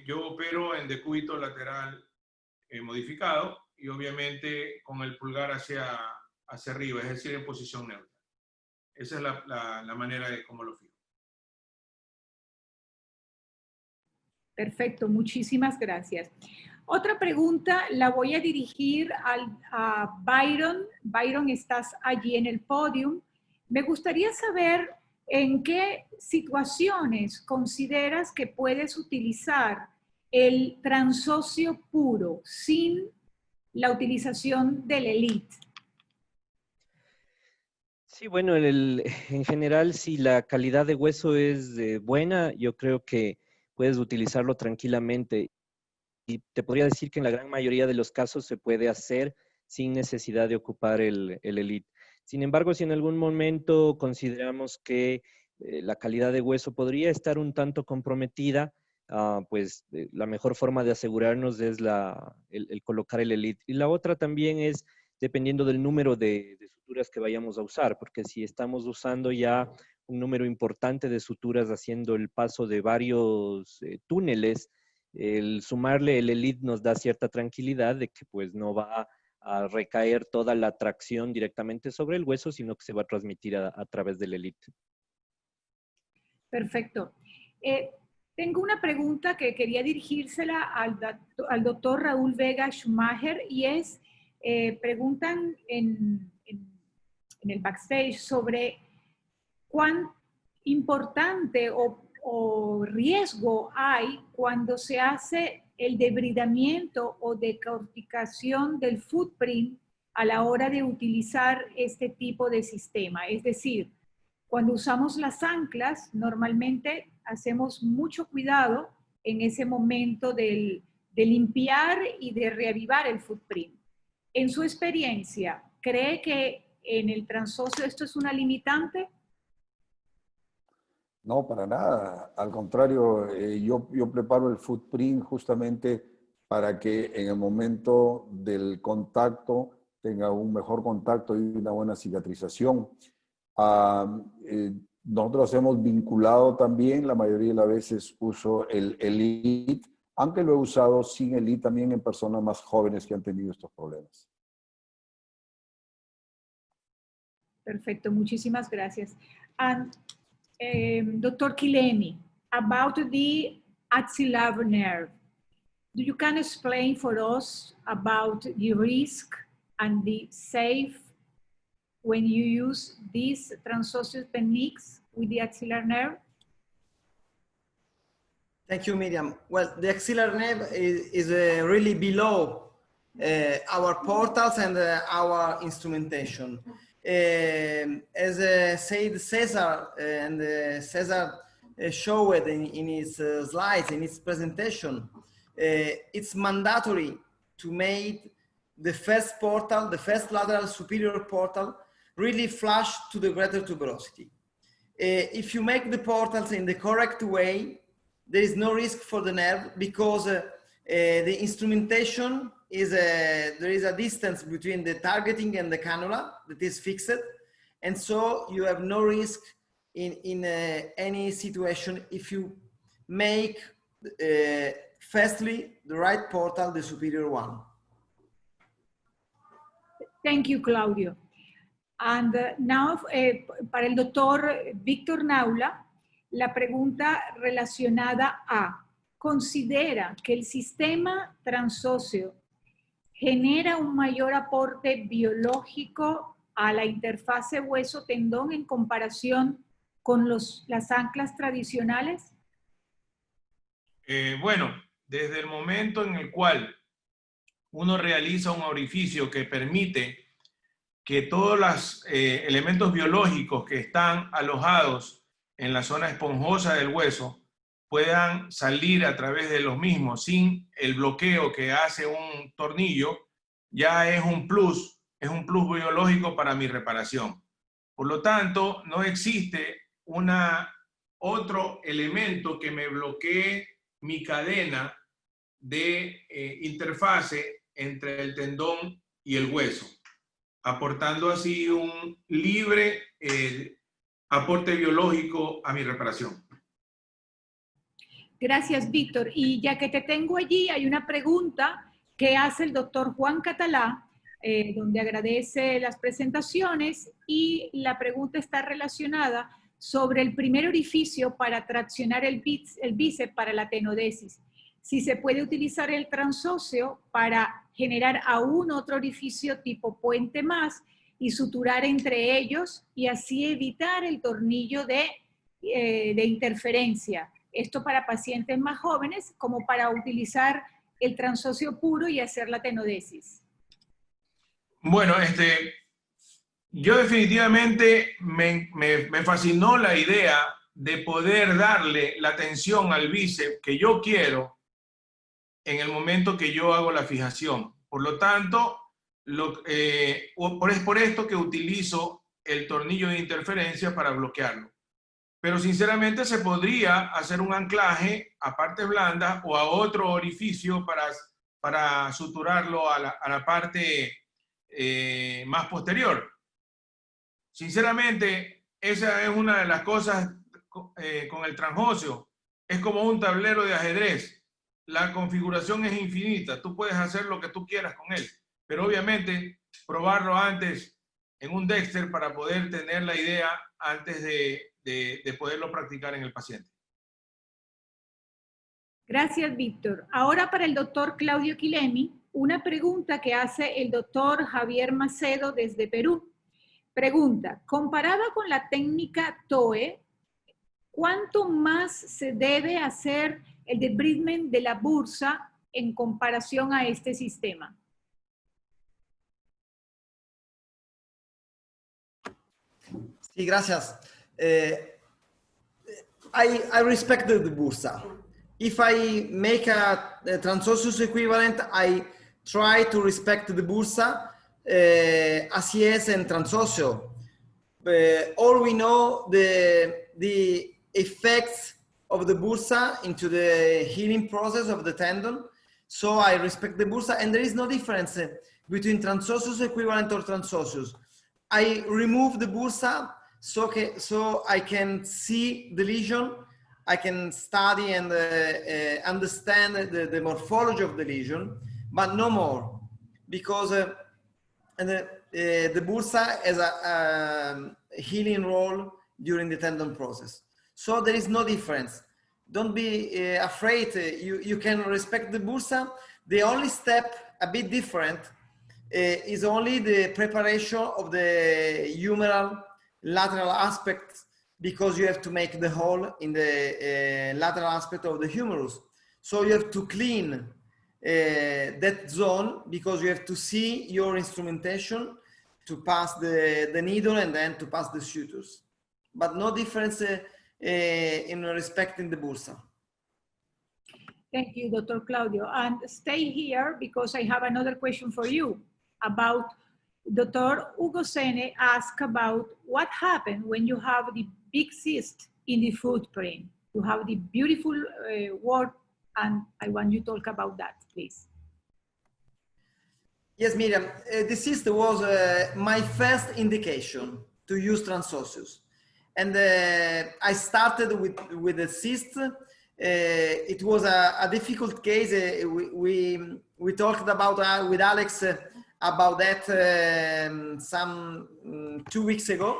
yo opero en decúbito lateral modificado y obviamente con el pulgar hacia arriba, es decir, en posición neutra. Esa es la manera de cómo lo fijo. Perfecto, muchísimas gracias. Otra pregunta la voy a dirigir a Byron. Byron, estás allí en el podio. Me gustaría saber en qué situaciones consideras que puedes utilizar el transocio puro sin la utilización del Elite. Sí, bueno, en general, si la calidad de hueso es buena, yo creo que puedes utilizarlo tranquilamente. Y te podría decir que en la gran mayoría de los casos se puede hacer sin necesidad de ocupar el Elite. Sin embargo, si en algún momento consideramos que la calidad de hueso podría estar un tanto comprometida, pues la mejor forma de asegurarnos es el colocar el Elite. Y la otra también es dependiendo del número de suturas que vayamos a usar, porque si estamos usando ya un número importante de suturas haciendo el paso de varios túneles, el sumarle el Elite nos da cierta tranquilidad de que pues no va a recaer toda la tracción directamente sobre el hueso, sino que se va a transmitir a través del Elite. Perfecto. Tengo una pregunta que quería dirigírsela al doctor Raúl Vega Schumacher y es, preguntan en el backstage sobre cuán importante o riesgo hay cuando se hace el debridamiento o decorticación del footprint a la hora de utilizar este tipo de sistema. Es decir, cuando usamos las anclas, normalmente hacemos mucho cuidado en ese momento de limpiar y de reavivar el footprint. En su experiencia, ¿cree que en el transocio esto es una limitante? No, para nada. Al contrario, yo preparo el footprint justamente para que en el momento del contacto tenga un mejor contacto y una buena cicatrización. Nosotros hemos vinculado también, la mayoría de las veces uso el Elite, aunque lo he usado sin Elite también en personas más jóvenes que han tenido estos problemas. Perfecto, muchísimas gracias. Dr. Kilemi, about the axillary nerve, you can explain for us about the risk and the safe when you use these transocean techniques with the axillary nerve? Thank you, Miriam. Well, the axillary nerve is really below our portals and our instrumentation. As said Cesar, and Cesar showed in his slides, in his presentation, it's mandatory to make the first portal, the first lateral superior portal, really flush to the greater tuberosity. If you make the portals in the correct way, there is no risk for the nerve because the instrumentation is there is a distance between the targeting and the cannula that is fixed, and so you have no risk in any situation if you make firstly the right portal, the superior one. Thank you, Claudio. And now, para el doctor Víctor Naula, la pregunta relacionada a, ¿considera que el sistema transóseo genera un mayor aporte biológico a la interfase hueso-tendón en comparación con las anclas tradicionales? Bueno, desde el momento en el cual uno realiza un orificio que permite que todos los elementos biológicos que están alojados en la zona esponjosa del hueso puedan salir a través de los mismos sin el bloqueo que hace un tornillo, ya es un plus biológico para mi reparación. Por lo tanto, no existe otro elemento que me bloquee mi cadena de interfase entre el tendón y el hueso, aportando así un libre aporte biológico a mi reparación. Gracias, Víctor. Y ya que te tengo allí, hay una pregunta que hace el doctor Juan Catalá, donde agradece las presentaciones, y la pregunta está relacionada sobre el primer orificio para traccionar el bíceps para la tenodesis. Si se puede utilizar el transóseo para generar aún otro orificio tipo puente más y suturar entre ellos y así evitar el tornillo de interferencia. Esto para pacientes más jóvenes como para utilizar el transóseo puro y hacer la tenodesis. Bueno, yo definitivamente me fascinó la idea de poder darle la tensión al bíceps que yo quiero en el momento que yo hago la fijación. Por lo tanto, por esto que utilizo el tornillo de interferencia para bloquearlo. Pero sinceramente se podría hacer un anclaje a partes blandas o a otro orificio para suturarlo a la parte más posterior. Sinceramente, esa es una de las cosas con el transóseo. Es como un tablero de ajedrez. La configuración es infinita. Tú puedes hacer lo que tú quieras con él. Pero obviamente, probarlo antes en un Dexter para poder tener la idea antes de poderlo practicar en el paciente. Gracias, Víctor. Ahora para el doctor Claudio Quilemi, una pregunta que hace el doctor Javier Macedo desde Perú. Pregunta, comparada con la técnica TOE, ¿cuánto más se debe hacer el debridement de la bursa en comparación a este sistema? Sí, gracias. I respect the bursa. If I make a transosseous equivalent, I try to respect the bursa así es en transosseo. All we know the effects of the bursa into the healing process of the tendon. So I respect the bursa, and there is no difference between transosseous equivalent or transosseous. I remove the bursa so I can see the lesion, I can study and understand the morphology of the lesion, but no more, because the bursa has a healing role during the tendon process. So there is no difference. Don't be afraid. You can respect the bursa. The only step a bit different is only the preparation of the humeral lateral aspect, because you have to make the hole in the lateral aspect of the humerus. So you have to clean that zone, because you have to see your instrumentation to pass the needle and then to pass the sutures. But no difference in respecting the bursa. Thank you, Dr. Claudio. And stay here because I have another question for you about Dr. Hugo Sene asked about what happened when you have the big cyst in the footprint. You have the beautiful work, and I want you to talk about that, please. Yes, Miriam, the cyst was my first indication to use transosseous. And I started with the cyst. It was a difficult case. We talked about with Alex about that some 2 weeks ago.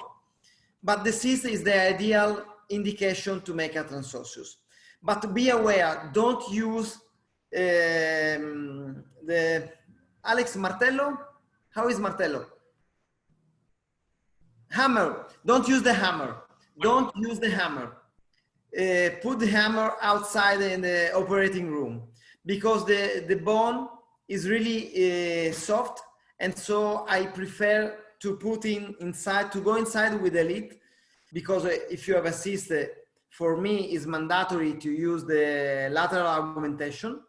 But the cyst is the ideal indication to make a transosseous. But be aware, don't use the Alex martello. How is martello? Hammer. Don't use the hammer. Don't use the hammer. Put the hammer outside in the operating room, because the bone is really soft, and so I prefer to put inside, to go inside with the lead, because if you have assist, for me it's mandatory to use the lateral augmentation,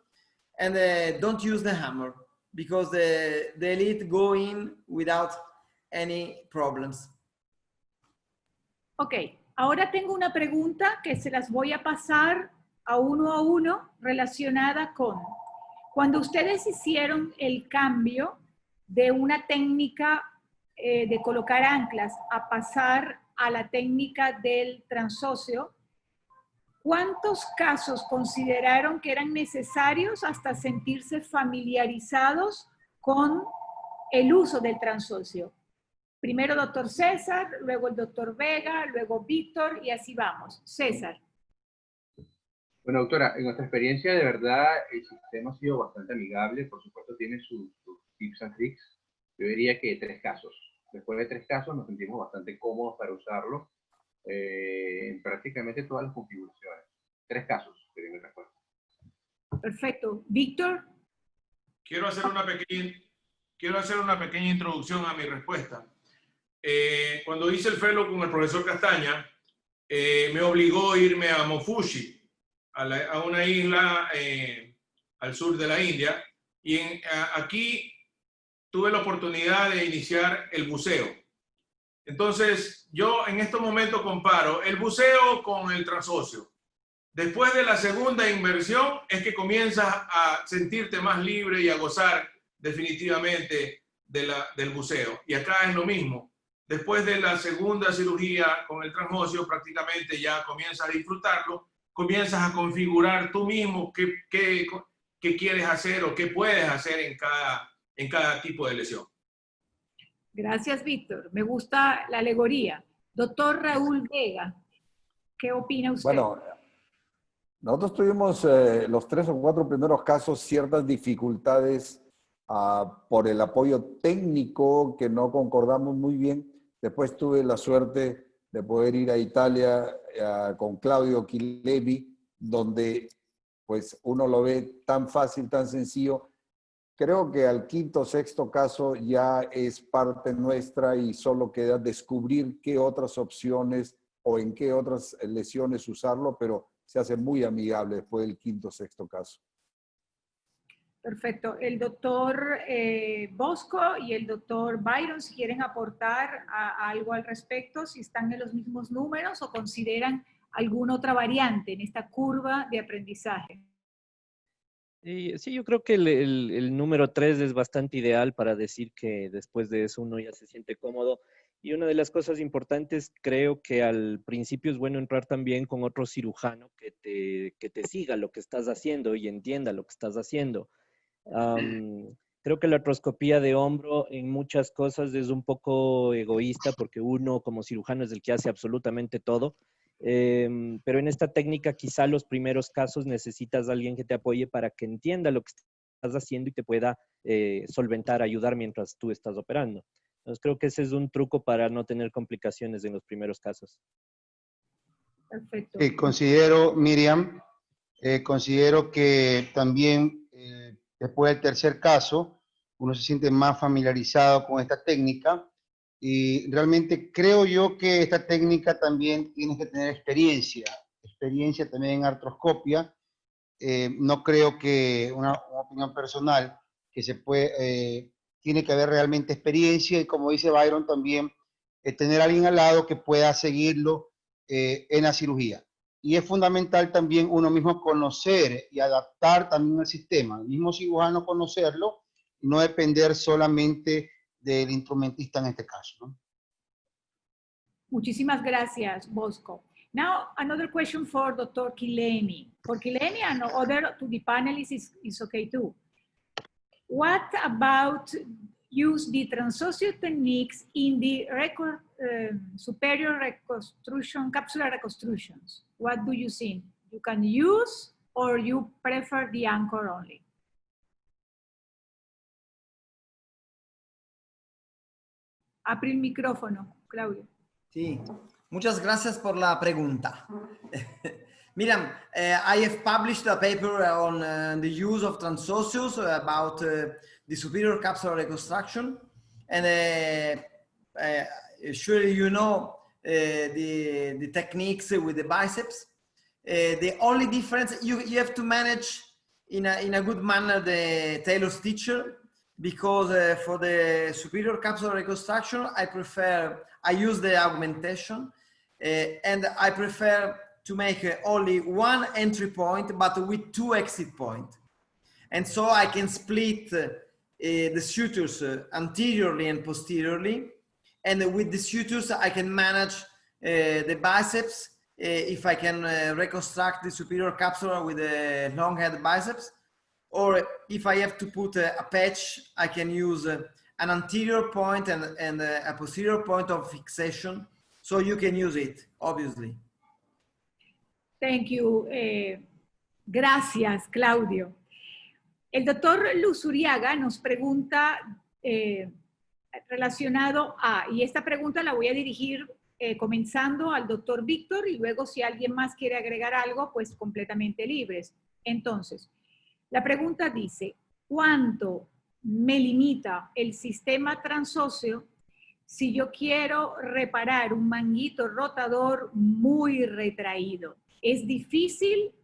and don't use the hammer, because the lead go in without any problems. Ok, ahora tengo una pregunta que se las voy a pasar a uno relacionada con cuando ustedes hicieron el cambio de una técnica de colocar anclas a pasar a la técnica del transóseo. ¿Cuántos casos consideraron que eran necesarios hasta sentirse familiarizados con el uso del transóseo? Primero doctor César, luego el doctor Vega, luego Víctor y así vamos. César. Bueno, doctora, en nuestra experiencia de verdad el sistema ha sido bastante amigable, por supuesto tiene sus tips and tricks. Yo diría que 3 casos. Después de 3 casos nos sentimos bastante cómodos para usarlo en prácticamente todas las configuraciones. 3 casos, sería mi respuesta. Perfecto. Víctor. Quiero hacer una pequeña introducción a mi respuesta. Cuando hice el fellow con el profesor Castaña, me obligó a irme a Mofushi, a una isla al sur de la India, y aquí tuve la oportunidad de iniciar el buceo. Entonces, yo en estos momentos comparo el buceo con el transóseo. Después de la segunda inmersión es que comienzas a sentirte más libre y a gozar definitivamente del buceo. Y acá es lo mismo. Después de la segunda cirugía con el transóseo, prácticamente ya comienzas a disfrutarlo, comienzas a configurar tú mismo qué quieres hacer o qué puedes hacer en cada tipo de lesión. Gracias, Víctor. Me gusta la alegoría. Doctor Raúl Vega, ¿qué opina usted? Bueno, nosotros tuvimos los 3 o 4 primeros casos ciertas dificultades por el apoyo técnico que no concordamos muy bien. Después tuve la suerte de poder ir a Italia con Claudio Chilevi, donde pues uno lo ve tan fácil, tan sencillo. Creo que al 5º o 6º caso ya es parte nuestra y solo queda descubrir qué otras opciones o en qué otras lesiones usarlo, pero se hace muy amigable después del 5º o 6º caso. Perfecto. El doctor Bosco y el doctor Byron, si quieren aportar algo al respecto, si están en los mismos números o consideran alguna otra variante en esta curva de aprendizaje. Sí, yo creo que el número 3 es bastante ideal para decir que después de eso uno ya se siente cómodo. Y una de las cosas importantes, creo que al principio es bueno entrar también con otro cirujano que te siga lo que estás haciendo y entienda lo que estás haciendo. Creo que la artroscopía de hombro en muchas cosas es un poco egoísta porque uno como cirujano es el que hace absolutamente todo. Pero en esta técnica quizá los primeros casos necesitas a alguien que te apoye para que entienda lo que estás haciendo y te pueda solventar, ayudar mientras tú estás operando. Entonces creo que ese es un truco para no tener complicaciones en los primeros casos. Perfecto. Considero, Miriam, considero que también después del 3er caso uno se siente más familiarizado con esta técnica. Y realmente creo yo que esta técnica también tienes que tener experiencia también en artroscopia. No creo que una opinión personal que tiene que haber realmente experiencia y como dice Byron también, tener a alguien al lado que pueda seguirlo en la cirugía. Y es fundamental también uno mismo conocer y adaptar también el sistema, el mismo cirujano conocerlo, y no depender solamente del instrumentista en este caso, ¿no? Muchísimas gracias, Bosco. Now, another question for Dr. Chilemi. For Chilemi and other to the panelists is okay too. What about use the transosseous techniques in the superior reconstruction, capsular reconstructions? What do you think? You can use or you prefer the anchor only? Abre el micrófono, Claudio. Sí, muchas gracias por la pregunta. Miriam, I have published a paper on the use of transosseous about the superior capsular reconstruction, and surely you know the techniques with the biceps. The only difference, you have to manage in a good manner the tailor stitcher, because for the superior capsular reconstruction, I use the augmentation, and I prefer to make only one entry point, but with 2 exit points. And so I can split the sutures anteriorly and posteriorly. And with the sutures, I can manage the biceps if I can reconstruct the superior capsular with a long head biceps. Or if I have to put a patch, I can use an anterior point and a posterior point of fixation. So you can use it, obviously. Thank you. Gracias, Claudio. El doctor Luzuriaga nos pregunta relacionado a, y esta pregunta la voy a dirigir comenzando al doctor Víctor y luego si alguien más quiere agregar algo, pues completamente libres. Entonces, la pregunta dice, ¿cuánto me limita el sistema transóseo si yo quiero reparar un manguito rotador muy retraído? ¿Es difícil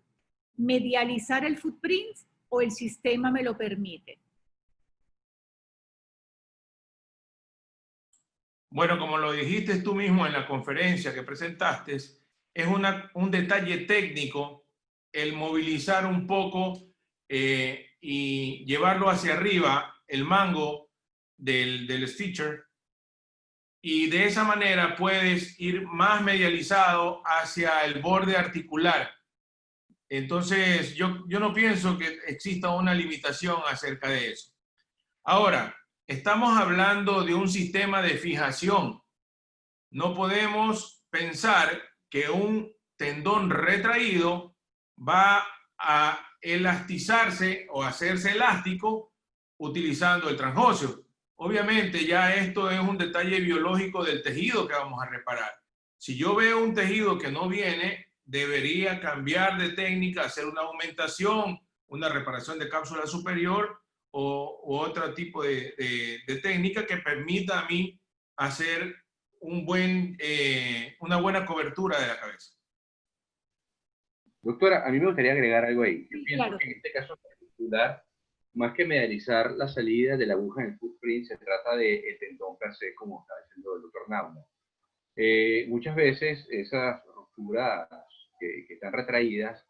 medializar el footprint o el sistema me lo permite? Bueno, como lo dijiste tú mismo en la conferencia que presentaste, es un detalle técnico el movilizar un poco y llevarlo hacia arriba el mango del stitcher, y de esa manera puedes ir más medializado hacia el borde articular. Entonces, yo no pienso que exista una limitación acerca de eso. Ahora, estamos hablando de un sistema de fijación. No podemos pensar que un tendón retraído va a elastizarse o hacerse elástico utilizando el transóseo. Obviamente ya esto es un detalle biológico del tejido que vamos a reparar. Si yo veo un tejido que no viene, debería cambiar de técnica, hacer una aumentación, una reparación de cápsula superior u otro tipo de técnica que permita a mí hacer una buena cobertura de la cabeza. Doctora, a mí me gustaría agregar algo ahí. Yo pienso claro. que en este caso particular, más que medializar la salida de la aguja en el footprint, se trata de el tendón per se, como está diciendo el doctor Nauma. Muchas veces esas rupturas que están retraídas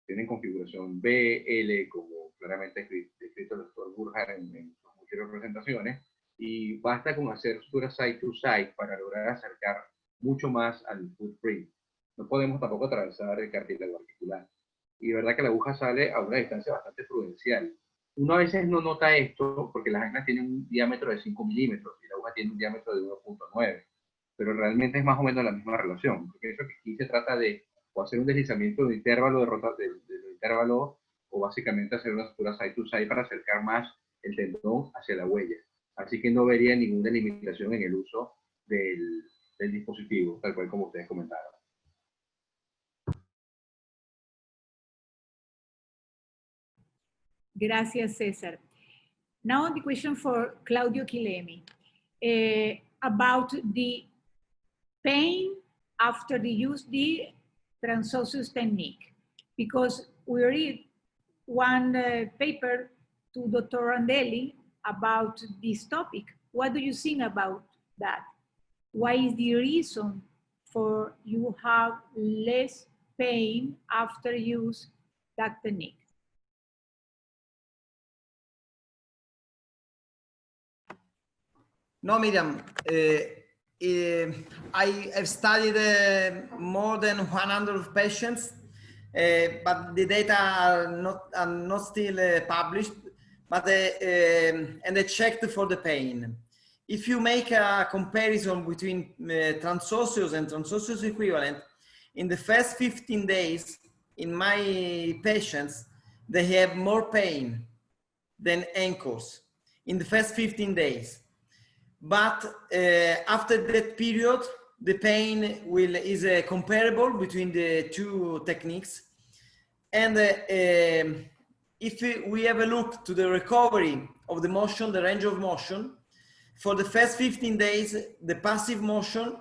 tienen configuración B, L, como claramente escrito el doctor Burkhardt en muchas presentaciones, y basta con hacer suturas side to side para lograr acercar mucho más al footprint. No podemos tampoco atravesar el cartílago articular. Y de verdad que la aguja sale a una distancia bastante prudencial. Uno a veces no nota esto porque las anclas tienen un diámetro de 5 milímetros y la aguja tiene un diámetro de 1.9. Pero realmente es más o menos la misma relación. Porque eso que aquí se trata de o hacer un deslizamiento de intervalo del intervalo, o básicamente hacer una sutura side to side para acercar más el tendón hacia la huella. Así que no vería ninguna limitación en el uso del dispositivo, tal cual como ustedes comentaron. Gracias, César. Now the question for Claudio Chilemi about the pain after the use the transosseous technique, because we read one paper to Dr. Randelli about this topic. What do you think about that? Why is the reason for you have less pain after use that technique? No, Miriam, I have studied more than 100 patients, but the data are not still published, but and I checked for the pain. If you make a comparison between transosseous and transosseous equivalent, in the first 15 days in my patients, they have more pain than ankles in the first 15 days. But after that period, the pain is comparable between the two techniques. And if we have a look to the recovery of the motion, the range of motion, for the first 15 days, the passive motion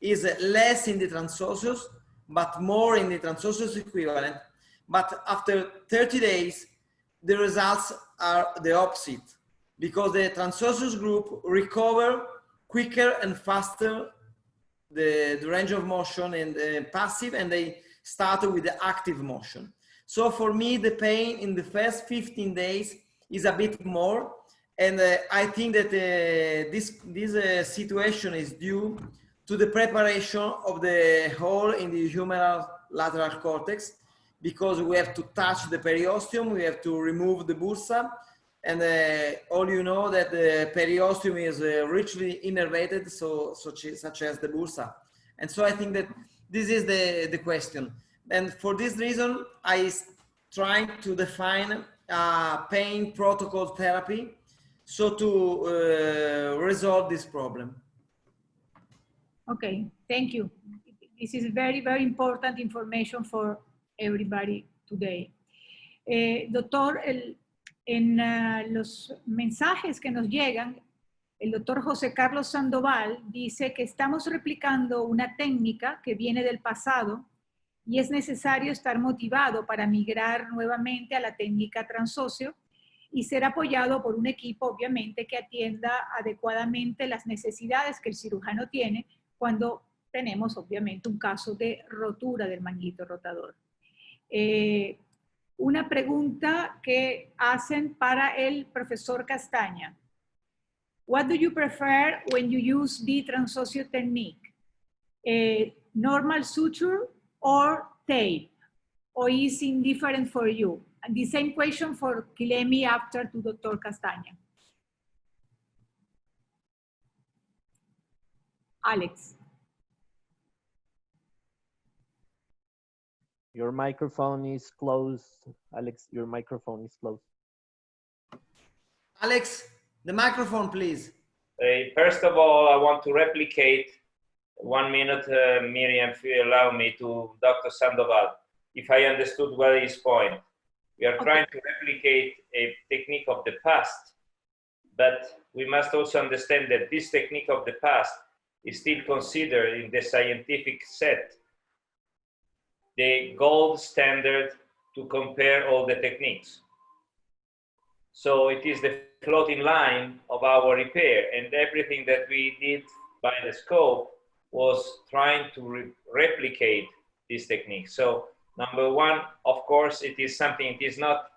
is less in the transosseous, but more in the transosseous equivalent. But after 30 days, the results are the opposite, because the transosseous group recover quicker and faster the range of motion and the passive, and they start with the active motion. So for me, the pain in the first 15 days is a bit more. And I think that this situation is due to the preparation of the hole in the humeral lateral cortex, because we have to touch the periosteum, we have to remove the bursa, and all you know that the periosteum is richly innervated, such as the bursa. And so I think that this is the question. And for this reason, I trying to define pain protocol therapy, so to resolve this problem. Okay, thank you. This is very, very important information for everybody today. Doctor, en los mensajes que nos llegan, el doctor José Carlos Sandoval dice que estamos replicando una técnica que viene del pasado y es necesario estar motivado para migrar nuevamente a la técnica transóseo y ser apoyado por un equipo, obviamente, que atienda adecuadamente las necesidades que el cirujano tiene cuando tenemos, obviamente, un caso de rotura del manguito rotador. Una pregunta que hacen para el profesor Castaña. What do you prefer when you use the transosseous technique? Normal suture or tape? Or is indifferent for you? And the same question for Quilemi after to Dr. Castaña. Alex. Your microphone is closed. Alex, your microphone is closed. Alex, the microphone, please. First of all, I want to replicate 1 minute, Miriam, if you allow me, to Dr. Sandoval, if I understood well his point. We are trying to replicate a technique of the past, but we must also understand that this technique of the past is still considered in the scientific set the gold standard to compare all the techniques. So it is the floating line of our repair, and everything that we did by the scope was trying to replicate this technique. So number one, of course, it is something, it is not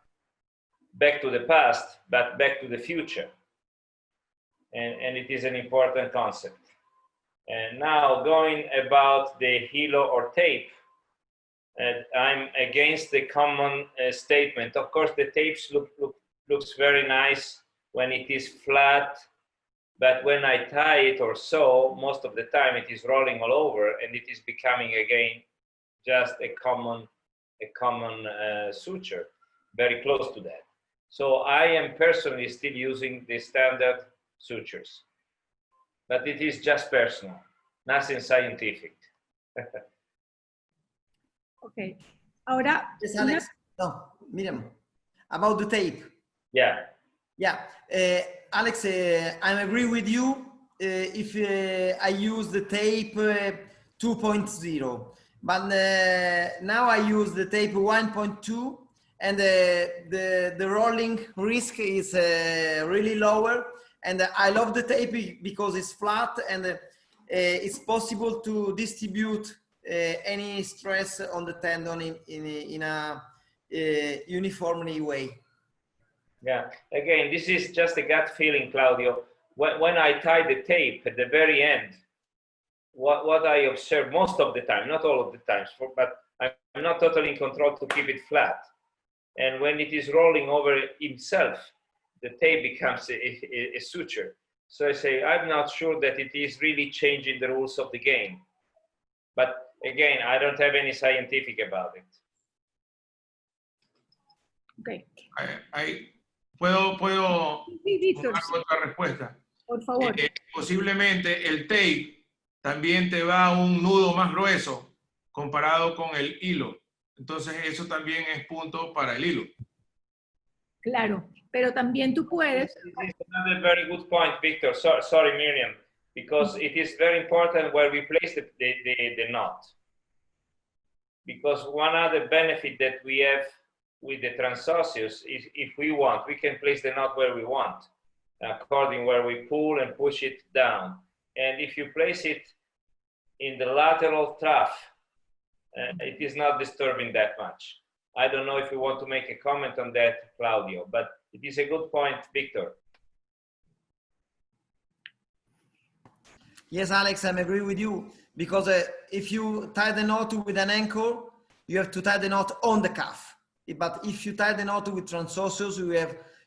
back to the past, but back to the future. And it is an important concept. And now going about the hilo or tape, I'm against the common statement. Of course, the tapes looks very nice when it is flat, but when I tie it or sew, most of the time it is rolling all over, and it is becoming again just a common suture, very close to that. So I am personally still using the standard sutures, but it is just personal, nothing scientific. Okay. Ahora, yes, Alex. No, Miriam, about the tape. Yeah. Yeah, Alex, I agree with you if I use the tape 2.0, but now I use the tape 1.2, and the rolling risk is really lower, and I love the tape because it's flat and it's possible to distribute any stress on the tendon in a uniformly way. Yeah, again, this is just a gut feeling, Claudio. When I tie the tape at the very end, what I observe most of the time, not all of the times, but I'm not totally in control to keep it flat. And when it is rolling over itself, the tape becomes a suture. So I say, I'm not sure that it is really changing the rules of the game. But again, I don't have any scientific about it. Okay. ¿Puedo Sí, Víctor, dar otra respuesta? por favor. Posiblemente el tape también te va un nudo más grueso comparado con el hilo. Entonces eso también es punto para el hilo. Claro, pero también tú puedes... This is another very good point, Victor. Sorry, Miriam, because it is very important where we place the knot. Because one other benefit that we have with the transosseous is if we want, we can place the knot where we want, according where we pull and push it down. And if you place it in the lateral trough, it is not disturbing that much. I don't know if you want to make a comment on that, Claudio, but it is a good point, Victor. Yes, Alex, I agree with you, because if you tie the knot with an anchor, you have to tie the knot on the cuff. But if you tie the knot with transosseous,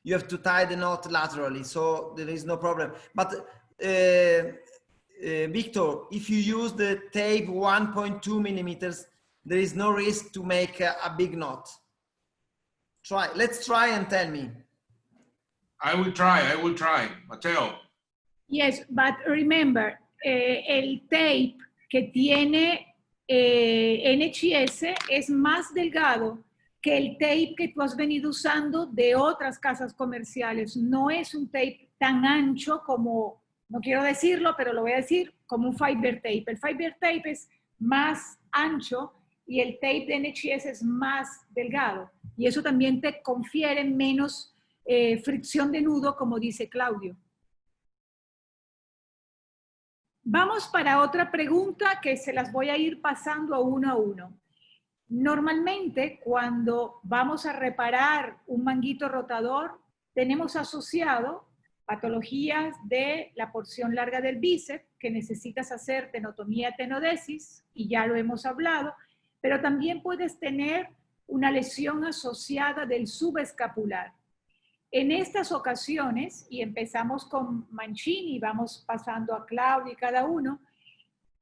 you have to tie the knot laterally, so there is no problem. But Victor, if you use the tape 1.2 millimeters, there is no risk to make a big knot. Let's try and tell me. I will try, Mateo. Yes, but remember, el tape que tiene NHS es más delgado que el tape que tú has venido usando de otras casas comerciales. No es un tape tan ancho como, no quiero decirlo, pero lo voy a decir, como un fiber tape. El fiber tape es más ancho y el tape de NHS es más delgado. Y eso también te confiere menos fricción de nudo, como dice Claudio. Vamos para otra pregunta que se las voy a ir pasando a uno. Normalmente, cuando vamos a reparar un manguito rotador, tenemos asociado patologías de la porción larga del bíceps, que necesitas hacer tenotomía tenodesis, y ya lo hemos hablado, pero también puedes tener una lesión asociada del subescapular. En estas ocasiones, y empezamos con Mancini, vamos pasando a Claudio y cada uno,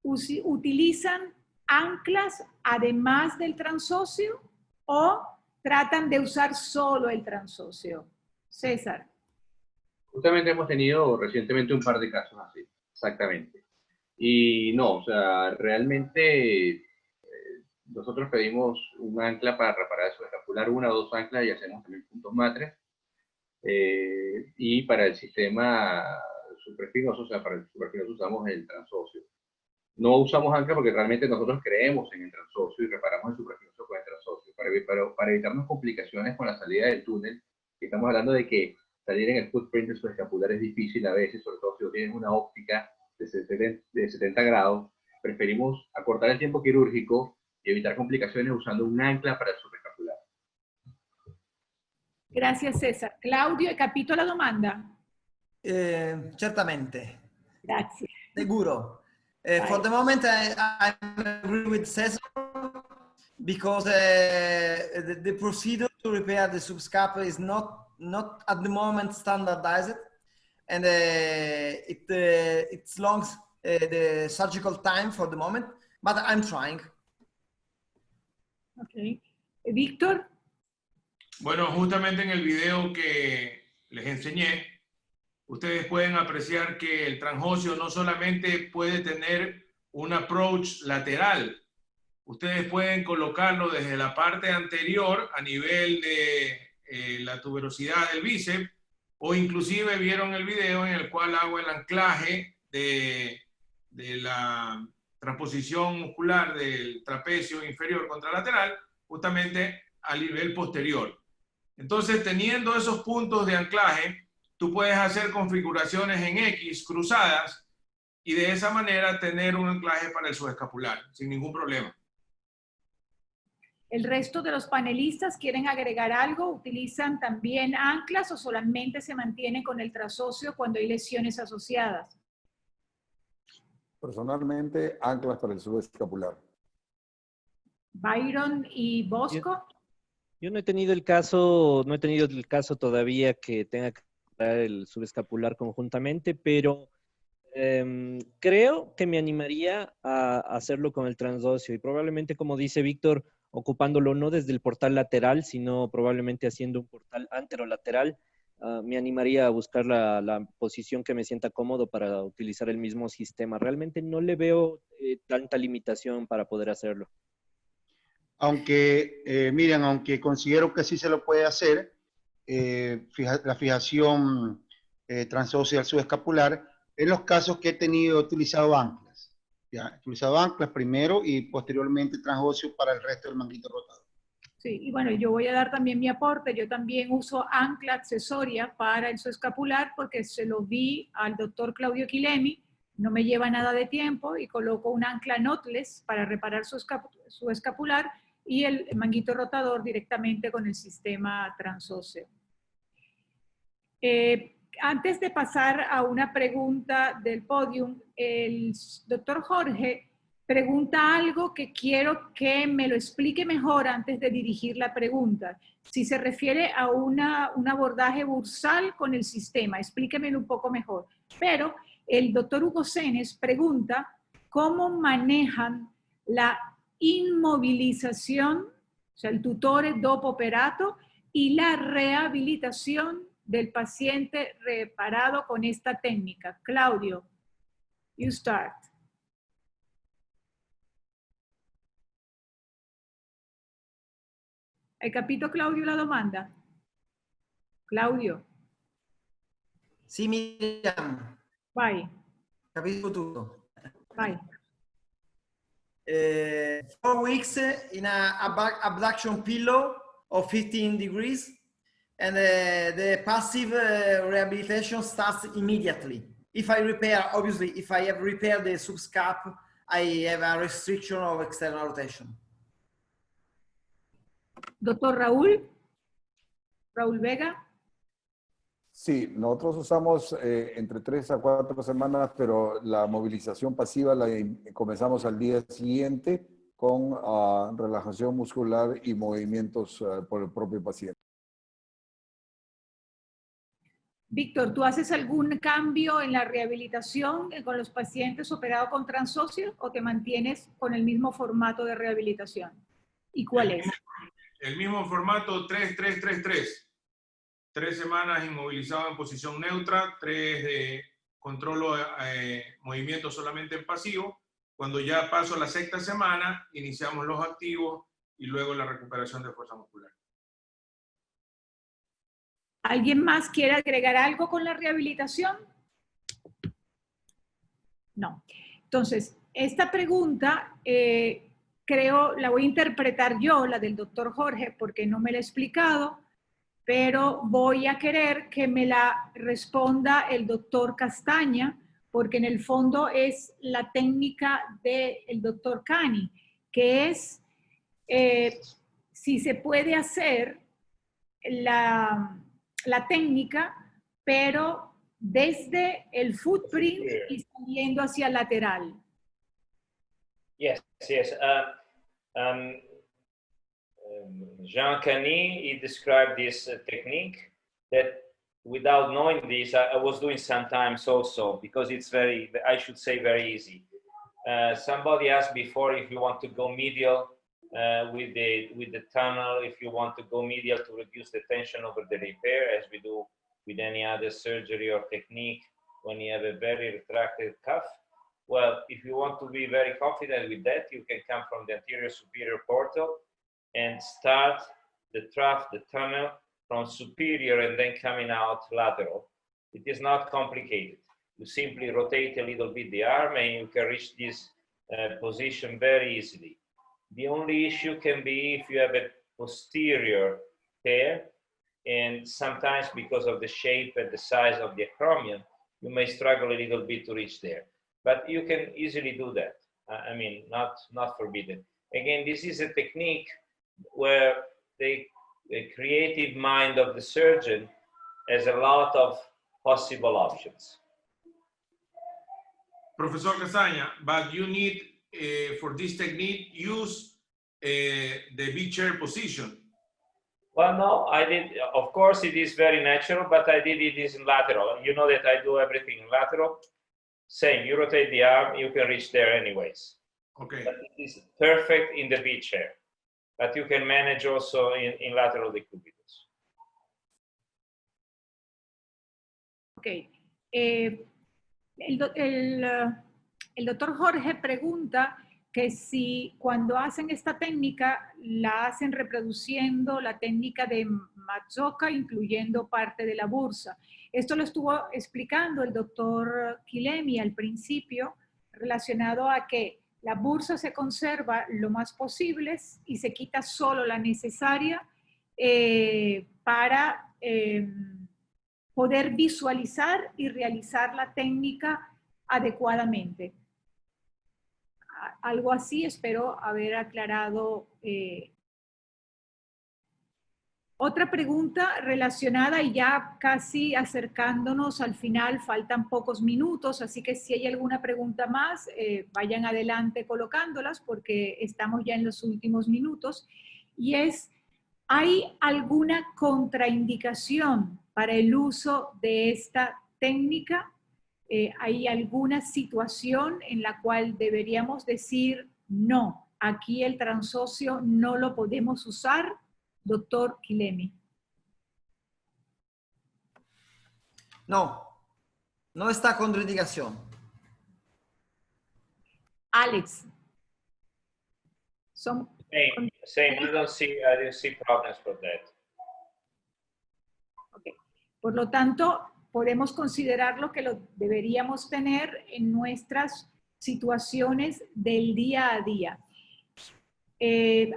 utilizan anclas además del transóseo o tratan de usar solo el transóseo. César. Justamente hemos tenido recientemente un par de casos así, exactamente. Y no, o sea, realmente nosotros pedimos un ancla para reparar el subescapular, 1 o 2 anclas, y hacemos también puntos matres. Y para el sistema supraespinoso, o sea, para el supraespinoso usamos el transóseo. No usamos ancla porque realmente nosotros creemos en el transóseo y reparamos el supraespinoso con el transóseo, para evitarnos complicaciones con la salida del túnel. Estamos hablando de que salir en el footprint del subescapular es difícil a veces, sobre todo si tienes una óptica de 70 grados. Preferimos acortar el tiempo quirúrgico y evitar complicaciones usando un ancla para el subescapular. Gracias, César. Claudio, hai capito la domanda? Certamente. Grazie. Seguro. For the moment, I agree with Cesar, because the procedure to repair the subscapular is not at the moment standardized, and it's long the surgical time for the moment, but I'm trying. Okay. Víctor. Bueno, justamente en el video que les enseñé, ustedes pueden apreciar que el transóseo no solamente puede tener un approach lateral, ustedes pueden colocarlo desde la parte anterior a nivel de la tuberosidad del bíceps, o inclusive vieron el video en el cual hago el anclaje de la transposición muscular del trapecio inferior contralateral, justamente a nivel posterior. Entonces, teniendo esos puntos de anclaje, tú puedes hacer configuraciones en X cruzadas y de esa manera tener un anclaje para el subescapular, sin ningún problema. ¿El resto de los panelistas quieren agregar algo? ¿Utilizan también anclas o solamente se mantienen con el transóseo cuando hay lesiones asociadas? Personalmente, anclas para el subescapular. Byron y Bosco. Yo no he tenido el caso todavía que tenga que tratar el subescapular conjuntamente, pero creo que me animaría a hacerlo con el transóseo y probablemente, como dice Víctor, ocupándolo no desde el portal lateral, sino probablemente haciendo un portal anterolateral me animaría a buscar la posición que me sienta cómodo para utilizar el mismo sistema. Realmente no le veo tanta limitación para poder hacerlo. Aunque, Miriam, aunque considero que sí se lo puede hacer, la fijación transósea subescapular, en los casos que he utilizado anclas. Ya, he utilizado anclas primero y posteriormente transóseo para el resto del manguito rotador. Sí, y bueno, yo voy a dar también mi aporte. Yo también uso ancla accesoria para el subescapular porque se lo vi al doctor Claudio Quilemi, no me lleva nada de tiempo y coloco un ancla knotless para reparar su escapular y el manguito rotador directamente con el sistema transóseo. Antes de pasar a una pregunta del podium, el doctor Jorge pregunta algo que quiero que me lo explique mejor antes de dirigir la pregunta. Si se refiere a un abordaje bursal con el sistema, explíquemelo un poco mejor. Pero el doctor Hugo Senes pregunta cómo manejan la inmovilización, o sea, el tutore dopo operato, y la rehabilitación del paciente reparado con esta técnica. Claudio, you start. Hai capito Claudio la domanda? Claudio. Sì, Miriam. Vai. Capisco tutto. Vai. 4 weeks in a abduction pillow of 15 degrees, and the passive rehabilitation starts immediately. If I repair, obviously, if I have repaired the subscap, I have a restriction of external rotation. Doctor Raúl Vega. Sí, nosotros usamos entre 3 a 4 semanas, pero la movilización pasiva la comenzamos al día siguiente con relajación muscular y movimientos por el propio paciente. Víctor, ¿tú haces algún cambio en la rehabilitación con los pacientes operados con transóseo o te mantienes con el mismo formato de rehabilitación? ¿Y cuál es? El mismo formato 3-3-3-3. 3 semanas inmovilizado en posición neutra, 3 de controlo movimiento solamente en pasivo. Cuando ya paso la 6ª semana, iniciamos los activos y luego la recuperación de fuerza muscular. ¿Alguien más quiere agregar algo con la rehabilitación? No. Entonces, esta pregunta creo la voy a interpretar yo, la del doctor Jorge, porque no me la he explicado, pero voy a querer que me la responda el doctor Castaña, porque en el fondo es la técnica del doctor Cani, que es si se puede hacer la técnica, pero desde el footprint y saliendo hacia el lateral. Yes. Jean Cani, he described this technique that without knowing this, I was doing sometimes also, because it's very, I should say, very easy. Somebody asked before if you want to go medial with the tunnel, if you want to go medial to reduce the tension over the repair, as we do with any other surgery or technique when you have a very retracted cuff. Well, if you want to be very confident with that, you can come from the anterior superior portal and start the trough, the tunnel from superior and then coming out lateral. It is not complicated. You simply rotate a little bit the arm and you can reach this position very easily. The only issue can be if you have a posterior tear, and sometimes because of the shape and the size of the acromion, you may struggle a little bit to reach there. But you can easily do that. I mean, not forbidden. Again, this is a technique where the creative mind of the surgeon has a lot of possible options. Professor Castaña, but you need, for this technique, use the V-chair position. Well, no, I did. Of course, it is very natural, but I did it in lateral. You know that I do everything in lateral. Same, you rotate the arm, you can reach there anyways. Okay. But it is perfect in the V-chair. But you can manage also in lateral decubitus. Ok. El doctor Jorge pregunta que si cuando hacen esta técnica la hacen reproduciendo la técnica de Matsuoka, incluyendo parte de la bursa. Esto lo estuvo explicando el doctor Quilemi al principio, relacionado a que la bursa se conserva lo más posible y se quita solo la necesaria para poder visualizar y realizar la técnica adecuadamente. Algo así, espero haber aclarado. Otra pregunta relacionada y ya casi acercándonos al final, faltan pocos minutos, así que si hay alguna pregunta más, vayan adelante colocándolas porque estamos ya en los últimos minutos. Y es, ¿hay alguna contraindicación para el uso de esta técnica? ¿Hay alguna situación en la cual deberíamos decir, no, aquí el transocio no lo podemos usar? Doctor Quilemi. No, no está contraindicación. Alex. Same. I don't see problems for that. Okay. Por lo tanto, podemos considerarlo que lo deberíamos tener en nuestras situaciones del día a día.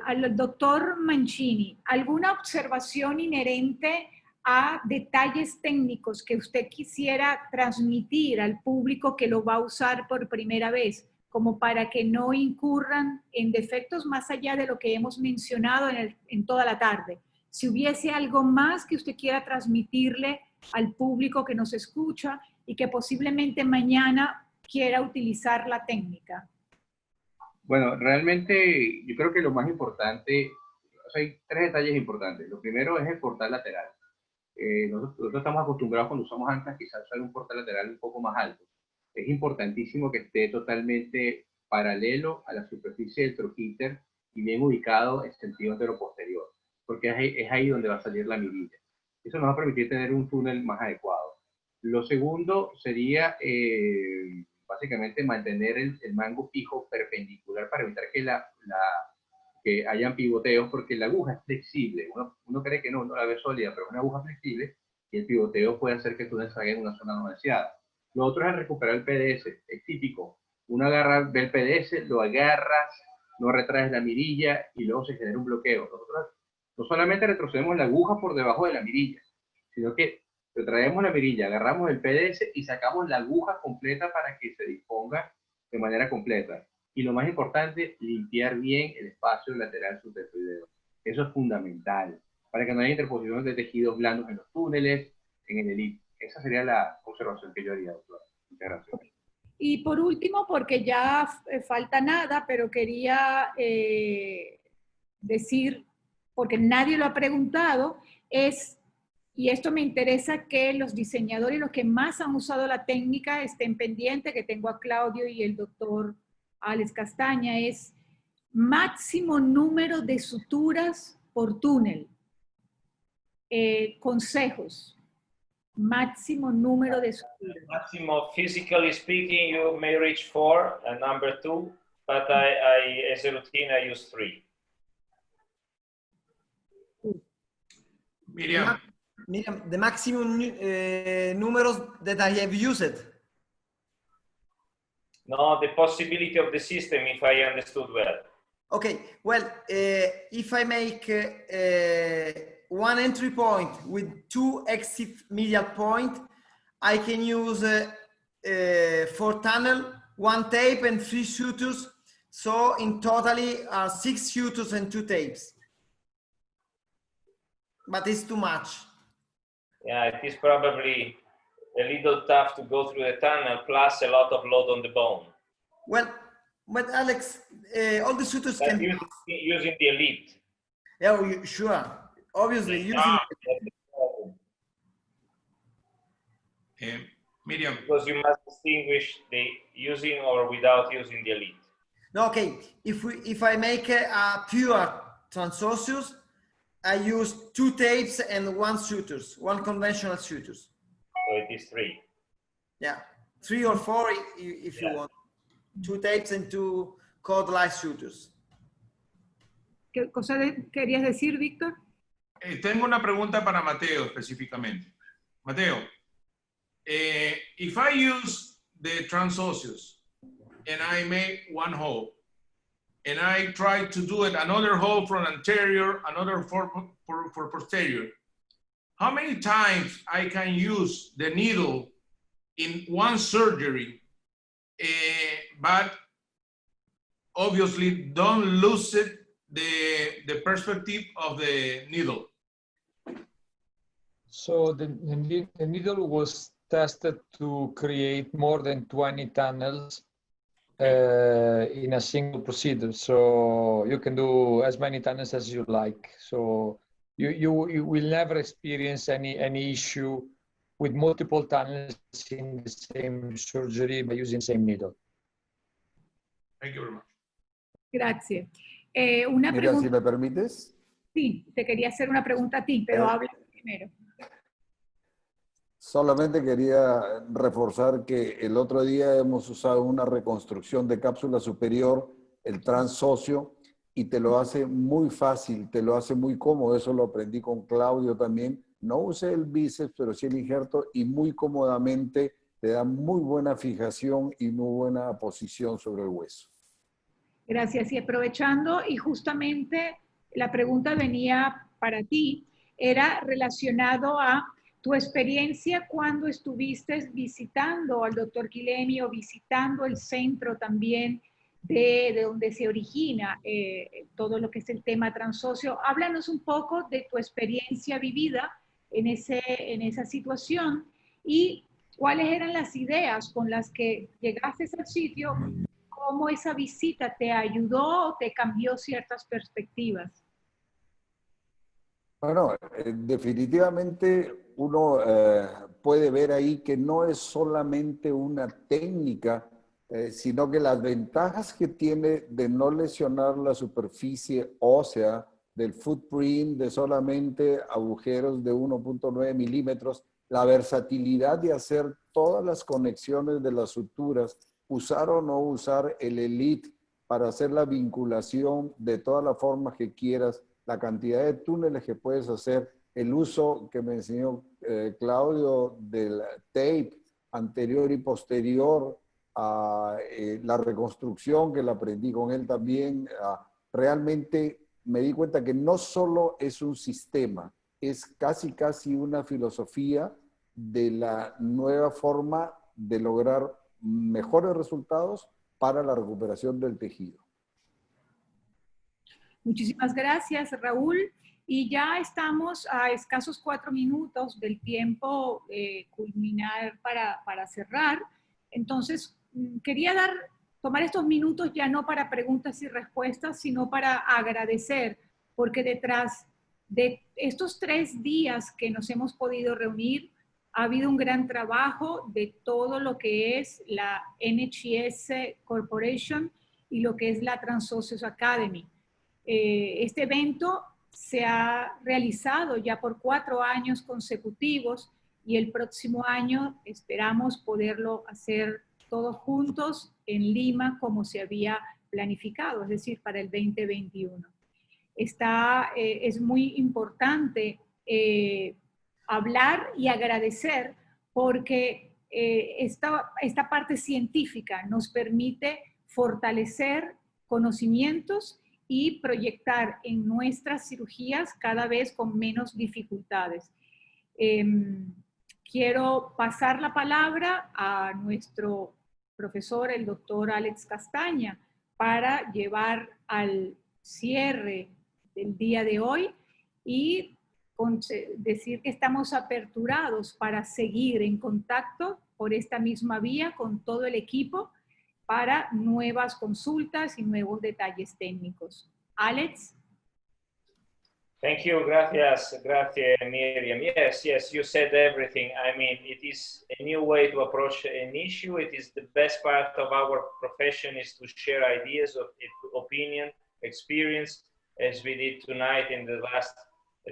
Al doctor Mancini, ¿alguna observación inherente a detalles técnicos que usted quisiera transmitir al público que lo va a usar por primera vez, como para que no incurran en defectos más allá de lo que hemos mencionado en toda la tarde? Si hubiese algo más que usted quiera transmitirle al público que nos escucha y que posiblemente mañana quiera utilizar la técnica. Bueno, realmente yo creo que lo más importante, o sea, hay tres detalles importantes. Lo primero es el portal lateral. Nosotros estamos acostumbrados cuando usamos anclas quizás usar un portal lateral un poco más alto. Es importantísimo que esté totalmente paralelo a la superficie del troquíter y bien ubicado en sentido anteroposterior, porque es ahí donde va a salir la mirilla. Eso nos va a permitir tener un túnel más adecuado. Lo segundo sería básicamente mantener el mango fijo perpendicular para evitar que hayan pivoteos, porque la aguja es flexible. Uno cree que no la ve sólida, pero es una aguja flexible y el pivoteo puede hacer que el túnel salga en una zona no deseada. Lo otro es recuperar el PDS. Es típico. Uno ve el PDS, lo agarras, no retraes la mirilla y luego se genera un bloqueo. Nosotros no solamente retrocedemos la aguja por debajo de la mirilla, sino que retraemos la mirilla, agarramos el PDS y sacamos la aguja completa para que se disponga de manera completa. Y lo más importante, limpiar bien el espacio lateral subdeltoideo. Eso es fundamental, para que no haya interposición de tejidos blandos en los túneles, en el elipse. Esa sería la observación que yo haría, doctora. Muchas gracias. Y por último, porque ya falta nada, pero quería decir, porque nadie lo ha preguntado, y esto me interesa que los diseñadores y los que más han usado la técnica estén pendientes, que tengo a Claudio y el doctor Alex Castaña, es máximo número de suturas por túnel. Consejos. Máximo número de suturas. Maximum, physically speaking, you may reach 4, and number 2, but as a routine, I use 3. Miriam, the maximum numbers that I have used. No, the possibility of the system, if I understood well. Okay, well, if I make one entry point with 2 exit medial point, I can use 4 tunnel, 1 tape and 3 sutures. So in totally 6 sutures and 2 tapes. But it's too much. Yeah, it is probably a little tough to go through the tunnel, plus a lot of load on the bone. Well, but Alex, all the sutures can be using the elite. Yeah, sure. Obviously, Miriam. Because you must distinguish the using or without using the elite. No, okay. If I make a pure transosseous, I use 2 tapes and 1 sutures, 1 conventional sutures. So it is 3. Yeah, 3 or 4 if you Yeah. want. 2 tapes and 2 code light shooters. ¿Qué cosa querías decir, Víctor? Tengo una pregunta para Mateo específicamente. Mateo, if I use the Transocios and I make one hole, and I try to do it another hole from anterior, another for posterior, how many times I can use the needle in one surgery, but obviously don't lose it, the perspective of the needle? So the needle was tested to create more than 20 tunnels in a single procedure. So you can do as many tunnels as you like. So you will never experience any issue with multiple tunnels in the same surgery by using the same needle. Thank you very much. Gracias. Una Mira, pregunta. si me permites. Sí, te quería hacer una pregunta a ti, pero habla primero. Solamente quería reforzar que el otro día hemos usado una reconstrucción de cápsula superior, el Transsocio, y te lo hace muy fácil, te lo hace muy cómodo. Eso lo aprendí con Claudio también. No usé el bíceps, pero sí el injerto, y muy cómodamente te da muy buena fijación y muy buena posición sobre el hueso. Gracias. Y aprovechando, y justamente la pregunta venía para ti, era relacionado a tu experiencia cuando estuviste visitando al doctor Quilemi o visitando el centro también de donde se origina todo lo que es el tema Transsocio. Háblanos un poco de tu experiencia vivida en esa situación y cuáles eran las ideas con las que llegaste al sitio, cómo esa visita te ayudó o te cambió ciertas perspectivas. Bueno, definitivamente uno puede ver ahí que no es solamente una técnica, sino que las ventajas que tiene de no lesionar la superficie ósea, del footprint, de solamente agujeros de 1.9 milímetros, la versatilidad de hacer todas las conexiones de las suturas, usar o no usar el Elite para hacer la vinculación de todas las formas que quieras, la cantidad de túneles que puedes hacer, el uso que me enseñó Claudio del tape anterior y posterior, la reconstrucción que la aprendí con él también, realmente me di cuenta que no solo es un sistema, es casi una filosofía de la nueva forma de lograr mejores resultados para la recuperación del tejido. Muchísimas gracias, Raúl. Y ya estamos a escasos 4 minutos del tiempo culminar para cerrar. Entonces, quería tomar estos minutos ya no para preguntas y respuestas, sino para agradecer, porque detrás de estos 3 días que nos hemos podido reunir, ha habido un gran trabajo de todo lo que es la NHS Corporation y lo que es la Transocios Academy. Este evento se ha realizado ya por 4 años consecutivos y el próximo año esperamos poderlo hacer todos juntos en Lima como se había planificado, es decir, para el 2021. Es muy importante hablar y agradecer porque esta parte científica nos permite fortalecer conocimientos y proyectar en nuestras cirugías cada vez con menos dificultades. Quiero pasar la palabra a nuestro profesor, el doctor Alex Castaña, para llevar al cierre del día de hoy y decir que estamos aperturados para seguir en contacto por esta misma vía con todo el equipo para nuevas consultas y nuevos detalles técnicos. Alex. Thank you, gracias, Miriam. Yes, you said everything. I mean, it is a new way to approach an issue. It is the best part of our profession is to share ideas, of opinion, experience, as we did tonight in the last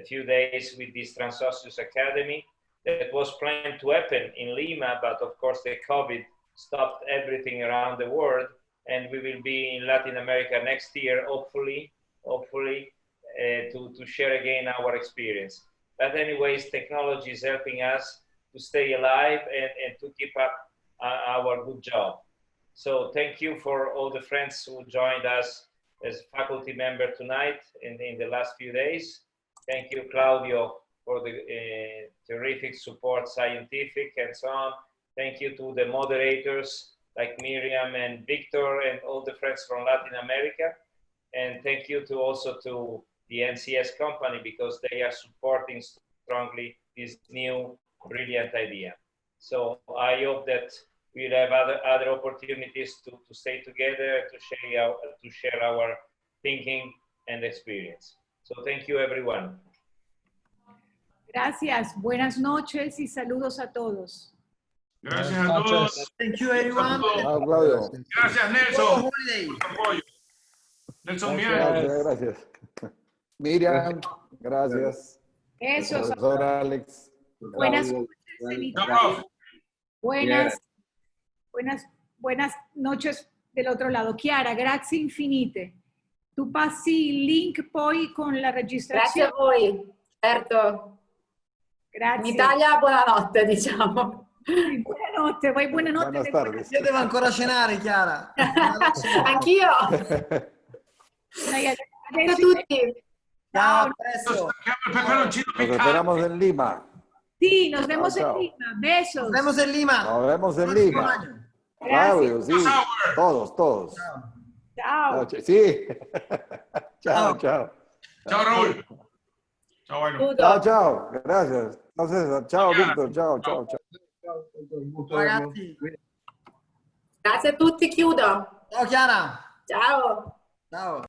few days with this Transocios Academy. that was planned to happen in Lima, but of course the COVID stopped everything around the world, and we will be in Latin America next year, hopefully, to share again our experience. But anyways, technology is helping us to stay alive and to keep up our good job. So thank you for all the friends who joined us as faculty member tonight in the last few days. Thank you, Claudio, for the terrific support, scientific and so on. Thank you to the moderators like Miriam and Victor and all the friends from Latin America. And thank you to also to the NCS company, because they are supporting strongly this new brilliant idea. So I hope that we'll have other opportunities to stay together, to share our thinking and experience. So thank you, everyone. Gracias, buenas noches y saludos a todos. Gracias a todos. Thank you, everyone. Chao, Claudio. Gracias, Nelson. Holiday. por tu apoyo. Nelson Gracias, Mier. gracias. Miriam, gracias. Besos. Profesor Alex. Buenas noches, Elita. Chao, profe. Buenas noches del otro lado. Chiara, grazie infinite. Tu passi il link poi con la Grazie registrazione. a voi, certo. Grazie. In Italia buonanotte, diciamo. Buonanotte, poi buonanotte. Buenas tardes. Io devo ancora cenare, Chiara. Anch'io. Dai, Ciao a adesso- tutti. Ciao, a presto. Chiamo il peperoncino Nos picante. esperamos en Lima. Sí, nos vemos Chao, en chao. Lima. Besos. Nos vemos en Lima. Nos vemos en Próximo Lima. año. Claudio, sí. Sour. Todos. Ciao. Chao. Sí. Chao. Chao. Chao, Raúl. Chao, bueno. Chao. Gracias. No, César. Chao, Víctor. Chao. Ragazzi. Grazie a tutti, chiudo. Ciao, Chiara. Ciao. Ciao.